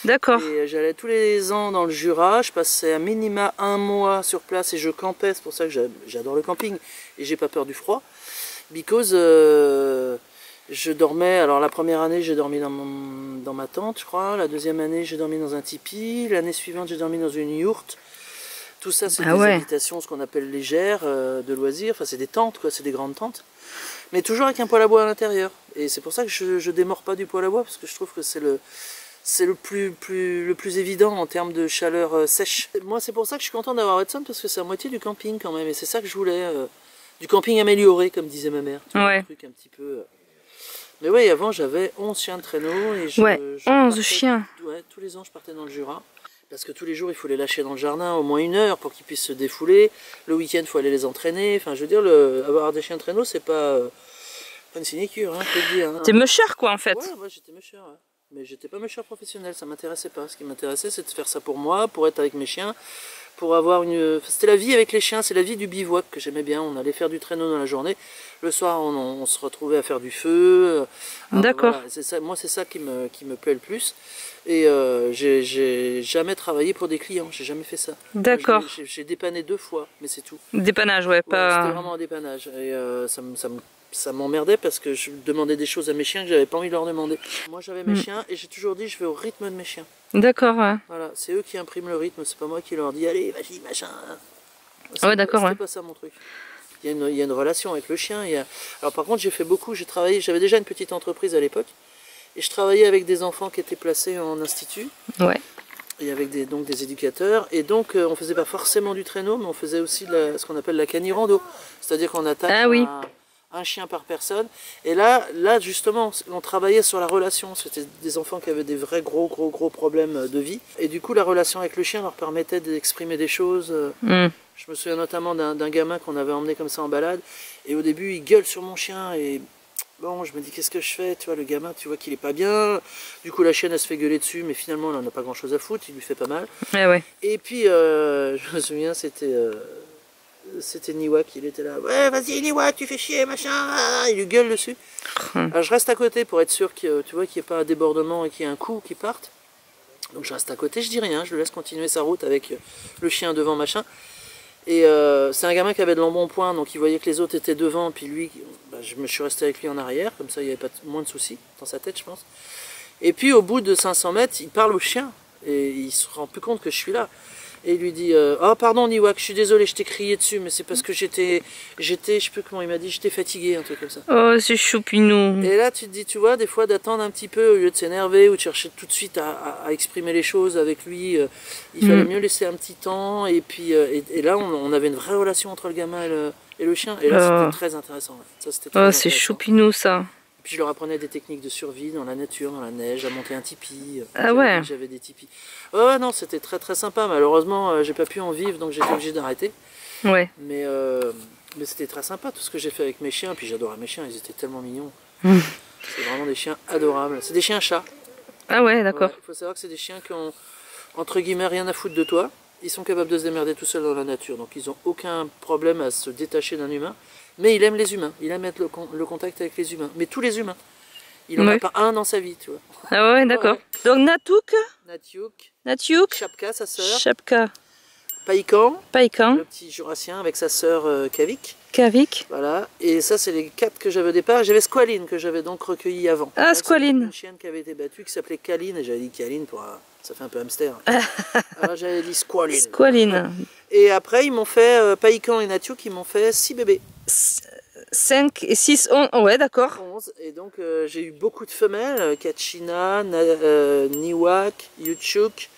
A: D'accord.
B: Et j'allais tous les ans dans le Jura, je passais à minima 1 mois sur place et je campais, c'est pour ça que j'adore le camping et j'ai pas peur du froid. Because je dormais, alors la première année j'ai dormi dans ma tente je crois, la deuxième année j'ai dormi dans un tipi, l'année suivante j'ai dormi dans une yourte. Tout ça c'est des habitations, ce qu'on appelle légères, de loisirs, enfin c'est des tentes quoi, c'est des grandes tentes. Mais toujours avec un poêle à bois à l'intérieur. Et c'est pour ça que je démords pas du poêle à bois, parce que je trouve que c'est le plus évident en termes de chaleur sèche. Moi c'est pour ça que je suis content d'avoir Hudson, parce que c'est à moitié du camping quand même, et c'est ça que je voulais. Du camping amélioré, comme disait ma mère. Tu vois, un truc un petit peu... Mais oui, avant j'avais 11 chiens de traîneau. Et
A: 11 chiens.
B: Ouais, tous les ans je partais dans le Jura. Parce que tous les jours il faut les lâcher dans le jardin au moins 1 heure pour qu'ils puissent se défouler. Le week-end il faut aller les entraîner. Enfin je veux dire, avoir des chiens de traîneau c'est pas une sinécure, hein, je peux te dire. Hein.
A: T'es musher quoi en fait.
B: Ouais, j'étais musher. Ouais. Mais j'étais pas musher professionnel, ça m'intéressait pas. Ce qui m'intéressait c'est de faire ça pour moi, pour être avec mes chiens. Pour avoir c'était la vie avec les chiens, c'est la vie du bivouac que j'aimais bien. On allait faire du traîneau dans la journée. Le soir, on se retrouvait à faire du feu.
A: D'accord.
B: Voilà, moi, c'est ça qui me plaît le plus. Et j'ai jamais travaillé pour des clients. J'ai jamais fait ça.
A: D'accord.
B: J'ai dépanné 2 fois, mais c'est tout.
A: Dépannage, ouais, pas.
B: C'était vraiment un dépannage. Et ça m'emmerdait parce que je demandais des choses à mes chiens que j'avais pas envie de leur demander. Moi, j'avais mes chiens et j'ai toujours dit je vais au rythme de mes chiens.
A: D'accord, ouais.
B: Voilà, c'est eux qui impriment le rythme, c'est pas moi qui leur dis allez, vas-y, machin.
A: Ouais, d'accord, ouais.
B: C'était pas ça mon truc. il y a une relation avec le chien. Alors par contre, j'ai fait beaucoup, j'avais déjà une petite entreprise à l'époque, et je travaillais avec des enfants qui étaient placés en institut,
A: ouais.
B: et avec donc des éducateurs, et donc on faisait pas forcément du traîneau, mais on faisait aussi ce qu'on appelle la canirando, c'est-à-dire qu'on attaque un chien par personne, et là justement, on travaillait sur la relation. C'était des enfants qui avaient des vrais gros problèmes de vie, et du coup la relation avec le chien leur permettait d'exprimer des choses. Je me souviens notamment d'un gamin qu'on avait emmené comme ça en balade, et au début il gueule sur mon chien, et bon, je me dis qu'est-ce que je fais, tu vois, le gamin, tu vois qu'il est pas bien, du coup la chienne elle se fait gueuler dessus, mais finalement elle en a pas grand chose à foutre, il lui fait pas mal.
A: Ouais.
B: Et puis je me souviens, c'était Niwak, il était là, ouais vas-y Niwak, tu fais chier, machin, il lui gueule dessus. Alors je reste à côté pour être sûr qu'il n'y ait pas un débordement et qu'il y ait un coup qui parte. Donc je reste à côté, je dis rien, je le laisse continuer sa route avec le chien devant, machin. Et c'est un gamin qui avait de l'embonpoint, donc il voyait que les autres étaient devant, puis lui, je me suis resté avec lui en arrière, comme ça il n'y avait pas moins de soucis dans sa tête, je pense. Et puis au bout de 500 mètres, il parle au chien, et il se rend plus compte que je suis là. Et il lui dit oh pardon Niwak, je suis désolé, je t'ai crié dessus, mais c'est parce que j'étais, je sais plus comment il m'a dit, j'étais fatigué, un truc comme ça.
A: Oh c'est choupinou.
B: Et là tu te dis, tu vois, des fois d'attendre un petit peu au lieu de s'énerver ou de chercher tout de suite à exprimer les choses avec lui, il fallait mieux laisser un petit temps. Et puis et là on avait une vraie relation entre le gamin et le chien, et là c'était très intéressant. Ouais. Ça c'était très intéressant.
A: C'est choupinou ça.
B: Puis je leur apprenais des techniques de survie dans la nature, dans la neige, à monter un tipi. J'avais des tipis. Ouais, non, c'était très sympa. Malheureusement, j'ai pas pu en vivre, donc j'étais obligé d'arrêter.
A: Ouais.
B: Mais c'était très sympa tout ce que j'ai fait avec mes chiens. Puis j'adorais mes chiens, ils étaient tellement mignons. C'est vraiment des chiens adorables. C'est des chiens-chats.
A: Ah ouais, d'accord.
B: Il faut savoir que c'est des chiens qui ont, entre guillemets, rien à foutre de toi. Ils sont capables de se démerder tout seuls dans la nature. Donc ils n'ont aucun problème à se détacher d'un humain. Mais il aime les humains, il aime être le contact avec les humains. Mais tous les humains. Il n'en a pas un dans sa vie, tu vois.
A: Ah ouais, d'accord. Donc Natiuk,
B: Chapka, sa sœur.
A: Chapka.
B: Païkan,
A: le
B: petit jurassien avec sa sœur
A: Kavik.
B: Voilà. Et ça, c'est les 4 que j'avais au départ. J'avais Squaline que j'avais donc recueilli avant.
A: Ah, Squaline.
B: Une chienne qui avait été battue qui s'appelait Kaline. Et j'avais dit Kaline pour ça fait un peu hamster. Alors j'avais dit Squaline.
A: Squaline.
B: Et après, ils m'ont fait, Païkan et Natiuk, ils m'ont fait 6 bébés.
A: 5 et 6, 11, ouais d'accord.
B: 11, et donc j'ai eu beaucoup de femelles, Kachina, Niwak, Yuchuk,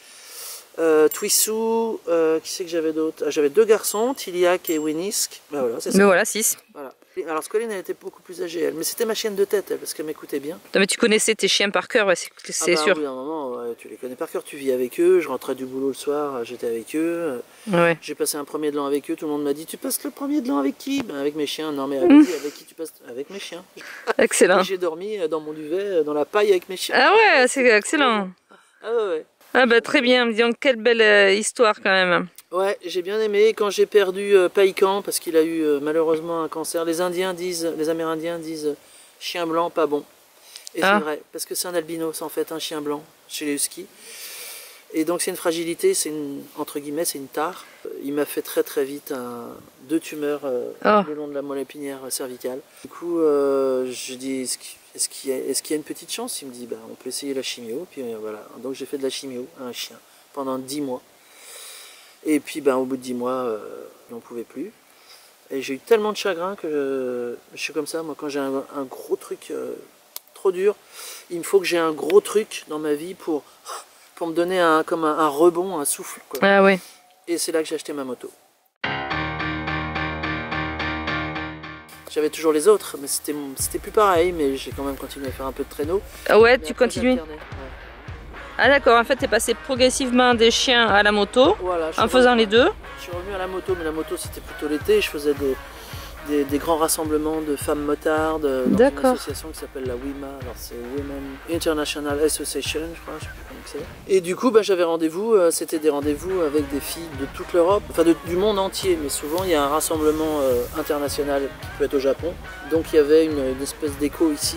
B: Twissou, qui c'est que j'avais d'autres? J'avais 2 garçons, Tiliak et Winnisk. Ben voilà, c'est ça.
A: Mais voilà, 6.
B: Voilà. Alors Squaline, elle était beaucoup plus âgée, elle. Mais c'était ma chienne de tête, elle, parce qu'elle m'écoutait bien.
A: Non mais tu connaissais tes chiens par cœur, ouais, c'est sûr.
B: Oui, à un moment, ouais, tu les connais par cœur, tu vis avec eux. Je rentrais du boulot le soir, j'étais avec eux.
A: Ouais.
B: J'ai passé un premier de l'an avec eux, tout le monde m'a dit, tu passes le premier de l'an avec qui? Ben, avec mes chiens. Non mais avec qui tu passes? Avec mes chiens.
A: Excellent.
B: J'ai dormi dans mon duvet, dans la paille avec mes chiens.
A: Ah ouais, c'est excellent.
B: Ah ouais.
A: Ah bah très bien, disons quelle belle histoire quand même.
B: Ouais, j'ai bien aimé. Quand j'ai perdu Païkan, parce qu'il a eu malheureusement un cancer, les Amérindiens disent chien blanc pas bon. Et c'est vrai, parce que c'est un albinos en fait, un chien blanc chez les huskies. Et donc c'est une fragilité, entre guillemets, c'est une tare. Il m'a fait très vite 2 tumeurs le long de la moelle épinière cervicale. Du coup, je dis, est-ce qu'il y a une petite chance? Il me dit, bah, on peut essayer la chimio. Puis voilà, donc j'ai fait de la chimio à un chien pendant 10 mois. Et puis au bout de 10 mois, je n'en pouvais plus. Et j'ai eu tellement de chagrin que je suis comme ça, moi quand j'ai un gros truc trop dur, il me faut que j'ai un gros truc dans ma vie pour me donner comme un rebond, un souffle, quoi.
A: Ah ouais.
B: Et c'est là que j'ai acheté ma moto. J'avais toujours les autres, mais c'était plus pareil, mais j'ai quand même continué à faire un peu de traîneau.
A: Ah ouais, tu continues. Ah d'accord, en fait tu es passé progressivement des chiens à la moto, voilà, en faisant les deux.
B: Je suis revenu à la moto, mais la moto c'était plutôt l'été, je faisais des grands rassemblements de femmes motardes dans une association qui s'appelle la WIMA, alors c'est Women International Association, je crois, je sais plus comment c'est. Et du coup j'avais rendez-vous, c'était des rendez-vous avec des filles de toute l'Europe, enfin du monde entier, mais souvent il y a un rassemblement international qui peut être au Japon, donc il y avait une espèce d'écho ici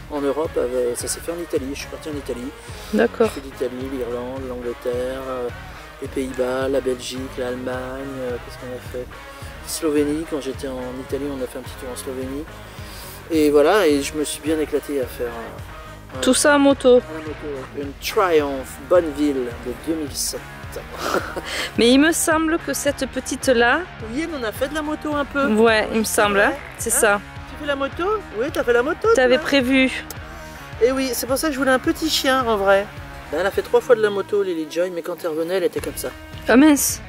B: en Europe, ça s'est fait en Italie, je suis parti en Italie.
A: D'accord.
B: J'ai fait l'Italie, l'Irlande, l'Angleterre, les Pays-Bas, la Belgique, l'Allemagne, qu'est-ce qu'on a fait? Slovénie, quand j'étais en Italie, on a fait un petit tour en Slovénie. Et voilà, et je me suis bien éclaté à faire
A: tout ça à moto.
B: Une Triumph Bonneville de 2007.
A: Mais il me semble que cette petite-là...
B: Oui, on a fait de la moto un peu.
A: Ouais, il me semble, hein, c'est ça.
B: Tu fais la moto? Oui, t'as fait la moto.
A: T'avais prévu.
B: Et oui, c'est pour ça que je voulais un petit chien en vrai. Ben, elle a fait 3 fois de la moto, Lily Joy, mais quand elle revenait, elle était comme ça.
A: Ah mince.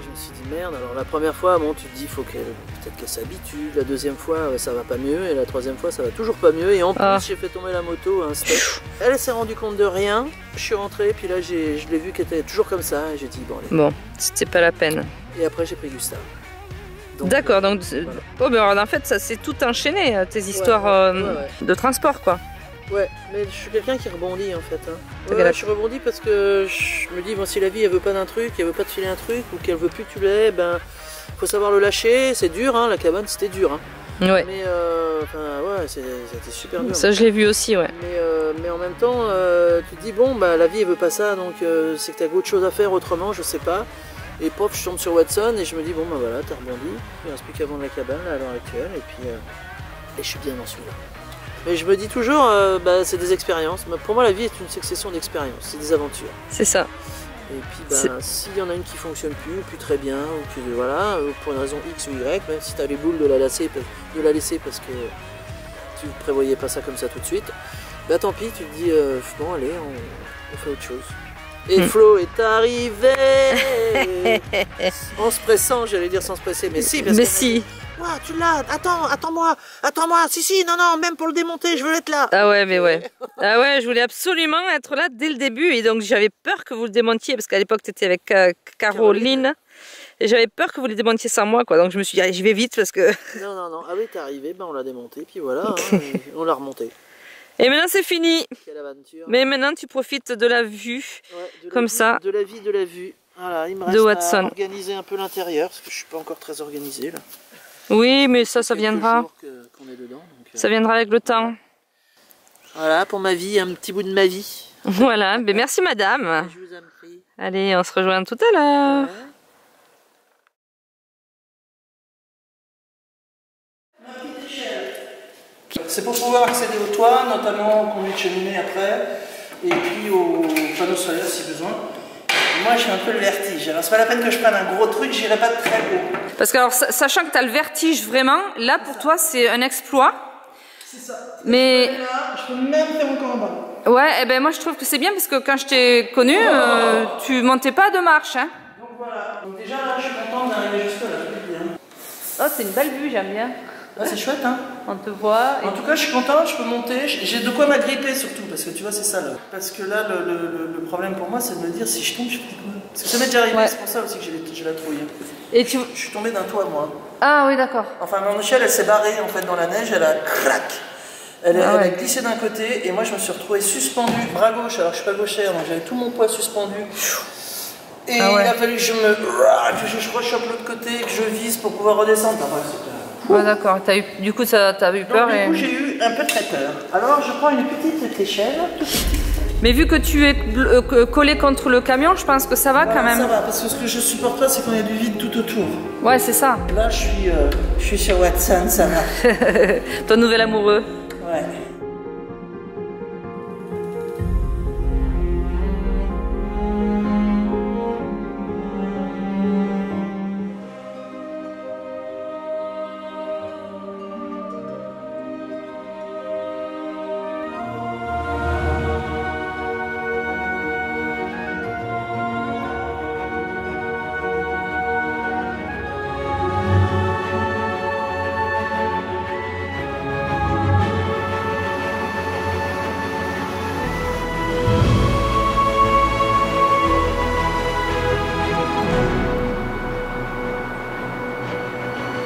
B: Je me suis dit merde, alors la première fois, bon, tu te dis, faut qu'elle peut-être qu'elle s'habitue. La deuxième fois, ça va pas mieux. Et la troisième fois, ça va toujours pas mieux. Et en plus, j'ai fait tomber la moto, un steak. Elle s'est rendue compte de rien. Je suis rentré, puis là, je l'ai vu qu'elle était toujours comme ça. Et j'ai dit, bon, allez.
A: Bon, c'était pas la peine.
B: Et après, j'ai pris Gustave.
A: D'accord, donc voilà. Oh, mais alors, en fait, ça s'est tout enchaîné, tes histoires de transport, quoi.
B: Ouais, mais je suis quelqu'un qui rebondit en fait. Ouais, je rebondis parce que je me dis, bon, si la vie elle veut pas d'un truc, elle veut pas te filer un truc, ou qu'elle veut plus que tu l'aies, ben faut savoir le lâcher. C'est dur, hein, la cabane c'était dur. Hein.
A: Ouais.
B: Mais enfin, ouais, c'était super dur.
A: Ça, je l'ai vu aussi, ouais.
B: Mais en même temps, tu te dis, bon, bah la vie elle veut pas ça, donc c'est que t'as autre chose à faire autrement, je sais pas. Et pof, je tombe sur Watson et je me dis, bon, bah voilà, t'as rebondi. Il reste plus qu'à vendre la cabane là, à l'heure actuelle, et puis et je suis bien dans celui-là. Mais je me dis toujours, bah, c'est des expériences. Pour moi, la vie est une succession d'expériences, c'est des aventures.
A: C'est ça.
B: Et puis, bah, s'il y en a une qui fonctionne plus très bien, ou que voilà, pour une raison X ou Y, même si tu as les boules de la laisser parce que tu ne prévoyais pas ça comme ça tout de suite, bah tant pis, tu te dis, bon, allez, on fait autre chose. Et Flo est arrivé en se pressant, j'allais dire sans se presser, mais si, parce que.
A: Mais si.
B: Ah, tu l'as, attends-moi, si, non, même pour le démonter, je veux être là.
A: Ah ouais, mais ouais. Ah ouais, je voulais absolument être là dès le début et donc j'avais peur que vous le démontiez parce qu'à l'époque tu étais avec Caroline et j'avais peur que vous le démontiez sans moi, quoi. Donc je me suis dit, allez, je vais vite parce que...
B: Non, ah oui, t'es arrivé, ben on l'a démonté, puis voilà, hein, on l'a remonté.
A: Et maintenant c'est fini.
B: Quelle aventure.
A: Mais maintenant tu profites de la vue, comme ça.
B: De la vie, de la vue. Voilà, il me reste à organiser un peu l'intérieur parce que je suis pas encore très organisé là.
A: Oui, mais ça viendra.
B: Qu'on est dedans, donc,
A: ça viendra avec le temps.
B: Voilà, pour ma vie, un petit bout de ma vie.
A: Voilà, mais merci madame.
B: Je vous en prie.
A: Allez, on se rejoint tout à l'heure.
B: Ouais. Ma petite échelle. C'est pour pouvoir accéder au toit, notamment au conduit de cheminée après, et puis aux panneaux solaires si besoin. Moi j'ai un peu le vertige, alors c'est pas la peine que je prenne un gros truc, j'irai pas très haut.
A: Parce que alors, sachant que tu as le vertige vraiment, là pour toi c'est un exploit.
B: C'est ça.
A: Mais
B: là, je peux même faire encore en bas.
A: Ouais, et ben moi je trouve que c'est bien parce que quand je t'ai connu, tu montais pas de marche. Hein.
B: Donc voilà, donc déjà là je suis contente d'arriver jusque là.
A: Oh c'est une belle vue, j'aime bien.
B: Ah, c'est chouette hein.
A: On te voit.
B: En tout cas je suis content, je peux monter, j'ai de quoi m'agripper surtout, parce que tu vois c'est ça là. Parce que là le problème pour moi c'est de me dire si je tombe je fais quoi. Parce que ça m'est déjà arrivé, c'est pour ça aussi que j'ai la trouille.
A: Et
B: je suis tombé d'un toit moi.
A: Ah oui d'accord.
B: Enfin mon échelle elle s'est barrée en fait dans la neige, elle a crac. Elle a glissé d'un côté et moi je me suis retrouvé suspendu, bras gauche, alors je suis pas gauchère donc j'avais tout mon poids suspendu. Et il a fallu que je rechoppe l'autre côté, que je vise pour pouvoir redescendre.
A: Ouais, d'accord, du coup t'as eu peur.
B: Donc, du coup j'ai eu un peu très peur. Alors je prends une petite échelle, toute petite.
A: Mais vu que tu es collé contre le camion, je pense que ça va quand même.
B: Ça va, parce que ce que je supporte pas, c'est qu'on ait du vide tout autour.
A: Ouais, c'est ça.
B: Là, je suis sur Watson, ça va.
A: Ton nouvel amoureux.
B: Ouais.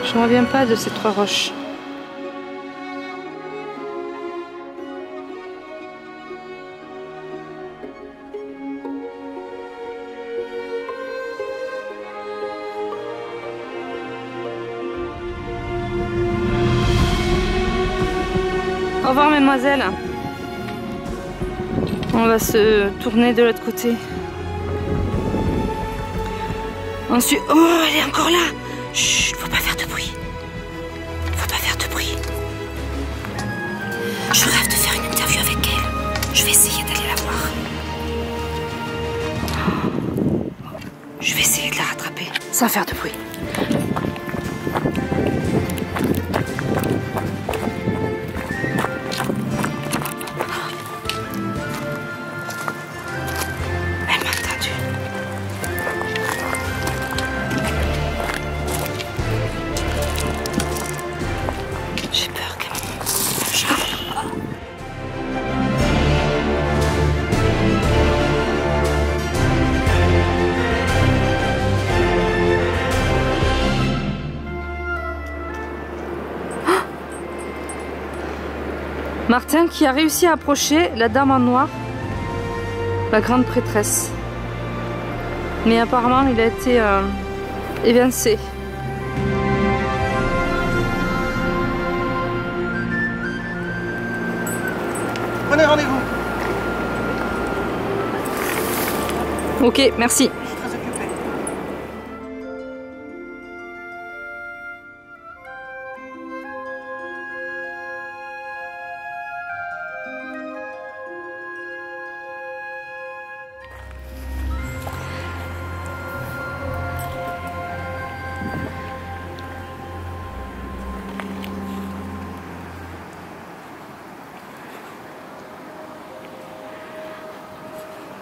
A: Je ne reviens pas de ces 3 roches. Au revoir mademoiselle. On va se tourner de l'autre côté. Ensuite... Oh, elle est encore là. Chut, faut pas faire de bruit. Faut pas faire de bruit. Je rêve de faire une interview avec elle. Je vais essayer d'aller la voir. sans faire de bruit. Elle m'a entendu. J'ai peur qu'elle me... Martin qui a réussi à approcher la dame en noir, la grande prêtresse. Mais apparemment il a été évincé.
B: Prenez rendez-vous.
A: Ok, merci.
B: Je suis très occupé.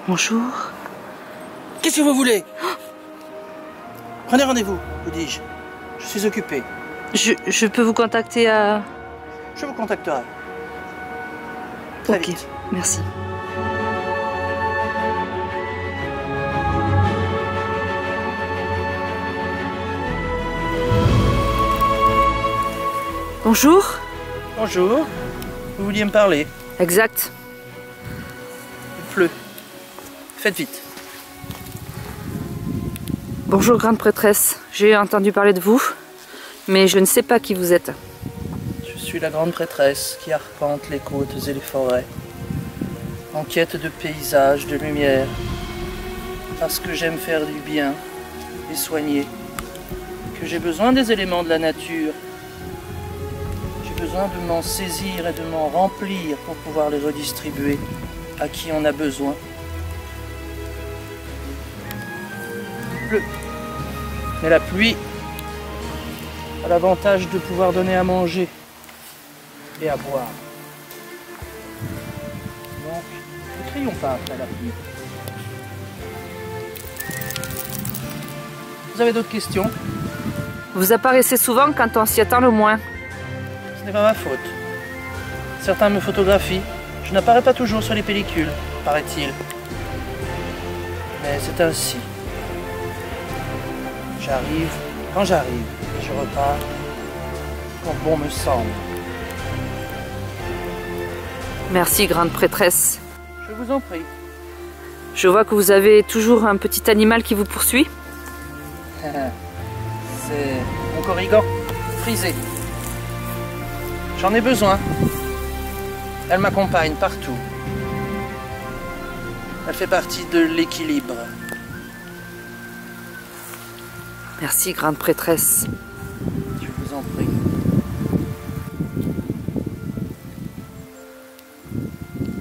A: Bonjour.
B: Qu'est-ce que vous voulez? Prenez rendez-vous, vous dis-je. Je suis occupé.
A: Je peux vous contacter à...
B: Je vous contacterai. Très
A: Ok,
B: vite.
A: merci. Bonjour.
B: Bonjour. Vous vouliez me parler?
A: Exact.
B: Il pleut. Faites vite.
A: Bonjour grande prêtresse. J'ai entendu parler de vous, mais je ne sais pas qui vous êtes.
B: Je suis la grande prêtresse qui arpente les côtes et les forêts, en quête de paysages, de lumière, parce que j'aime faire du bien et soigner, que j'ai besoin des éléments de la nature. J'ai besoin de m'en saisir et de m'en remplir pour pouvoir les redistribuer à qui en a besoin. Il pleut. Mais la pluie a l'avantage de pouvoir donner à manger et à boire. Donc, ne crions pas après la pluie. Vous avez d'autres questions?
A: Vous apparaissez souvent quand on s'y attend le moins.
B: Ce n'est pas ma faute. Certains me photographient. Je n'apparais pas toujours sur les pellicules, paraît-il. Mais c'est ainsi. J'arrive quand j'arrive. Je repars quand bon me semble.
A: Merci grande prêtresse.
B: Je vous en prie.
A: Je vois que vous avez toujours un petit animal qui vous poursuit.
B: C'est mon corrigan frisé. J'en ai besoin. Elle m'accompagne partout. Elle fait partie de l'équilibre.
A: Merci grande prêtresse.
B: Je vous en prie.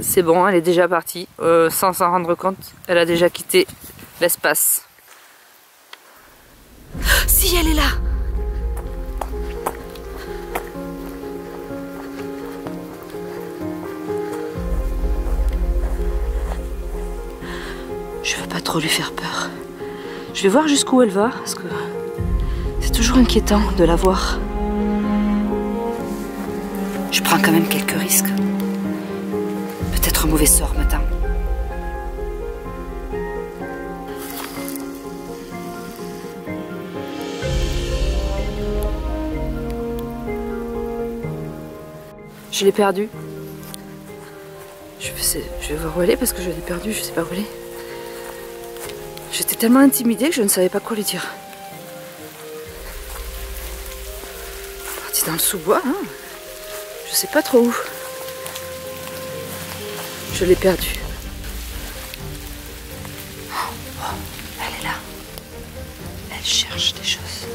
A: C'est bon, elle est déjà partie. Sans s'en rendre compte, elle a déjà quitté l'espace. Si, elle est là! Je veux pas trop lui faire peur. Je vais voir jusqu'où elle va, parce que c'est toujours inquiétant de la voir. Je prends quand même quelques risques. Peut-être un mauvais sort m'attend. Je l'ai perdue. Je vais voir où elle est parce que je l'ai perdue, je sais pas où elle est. J'étais tellement intimidée que je ne savais pas quoi lui dire. Partie dans le sous-bois, hein. Je sais pas trop où. Je l'ai perdue. Oh, elle est là. Elle cherche des choses.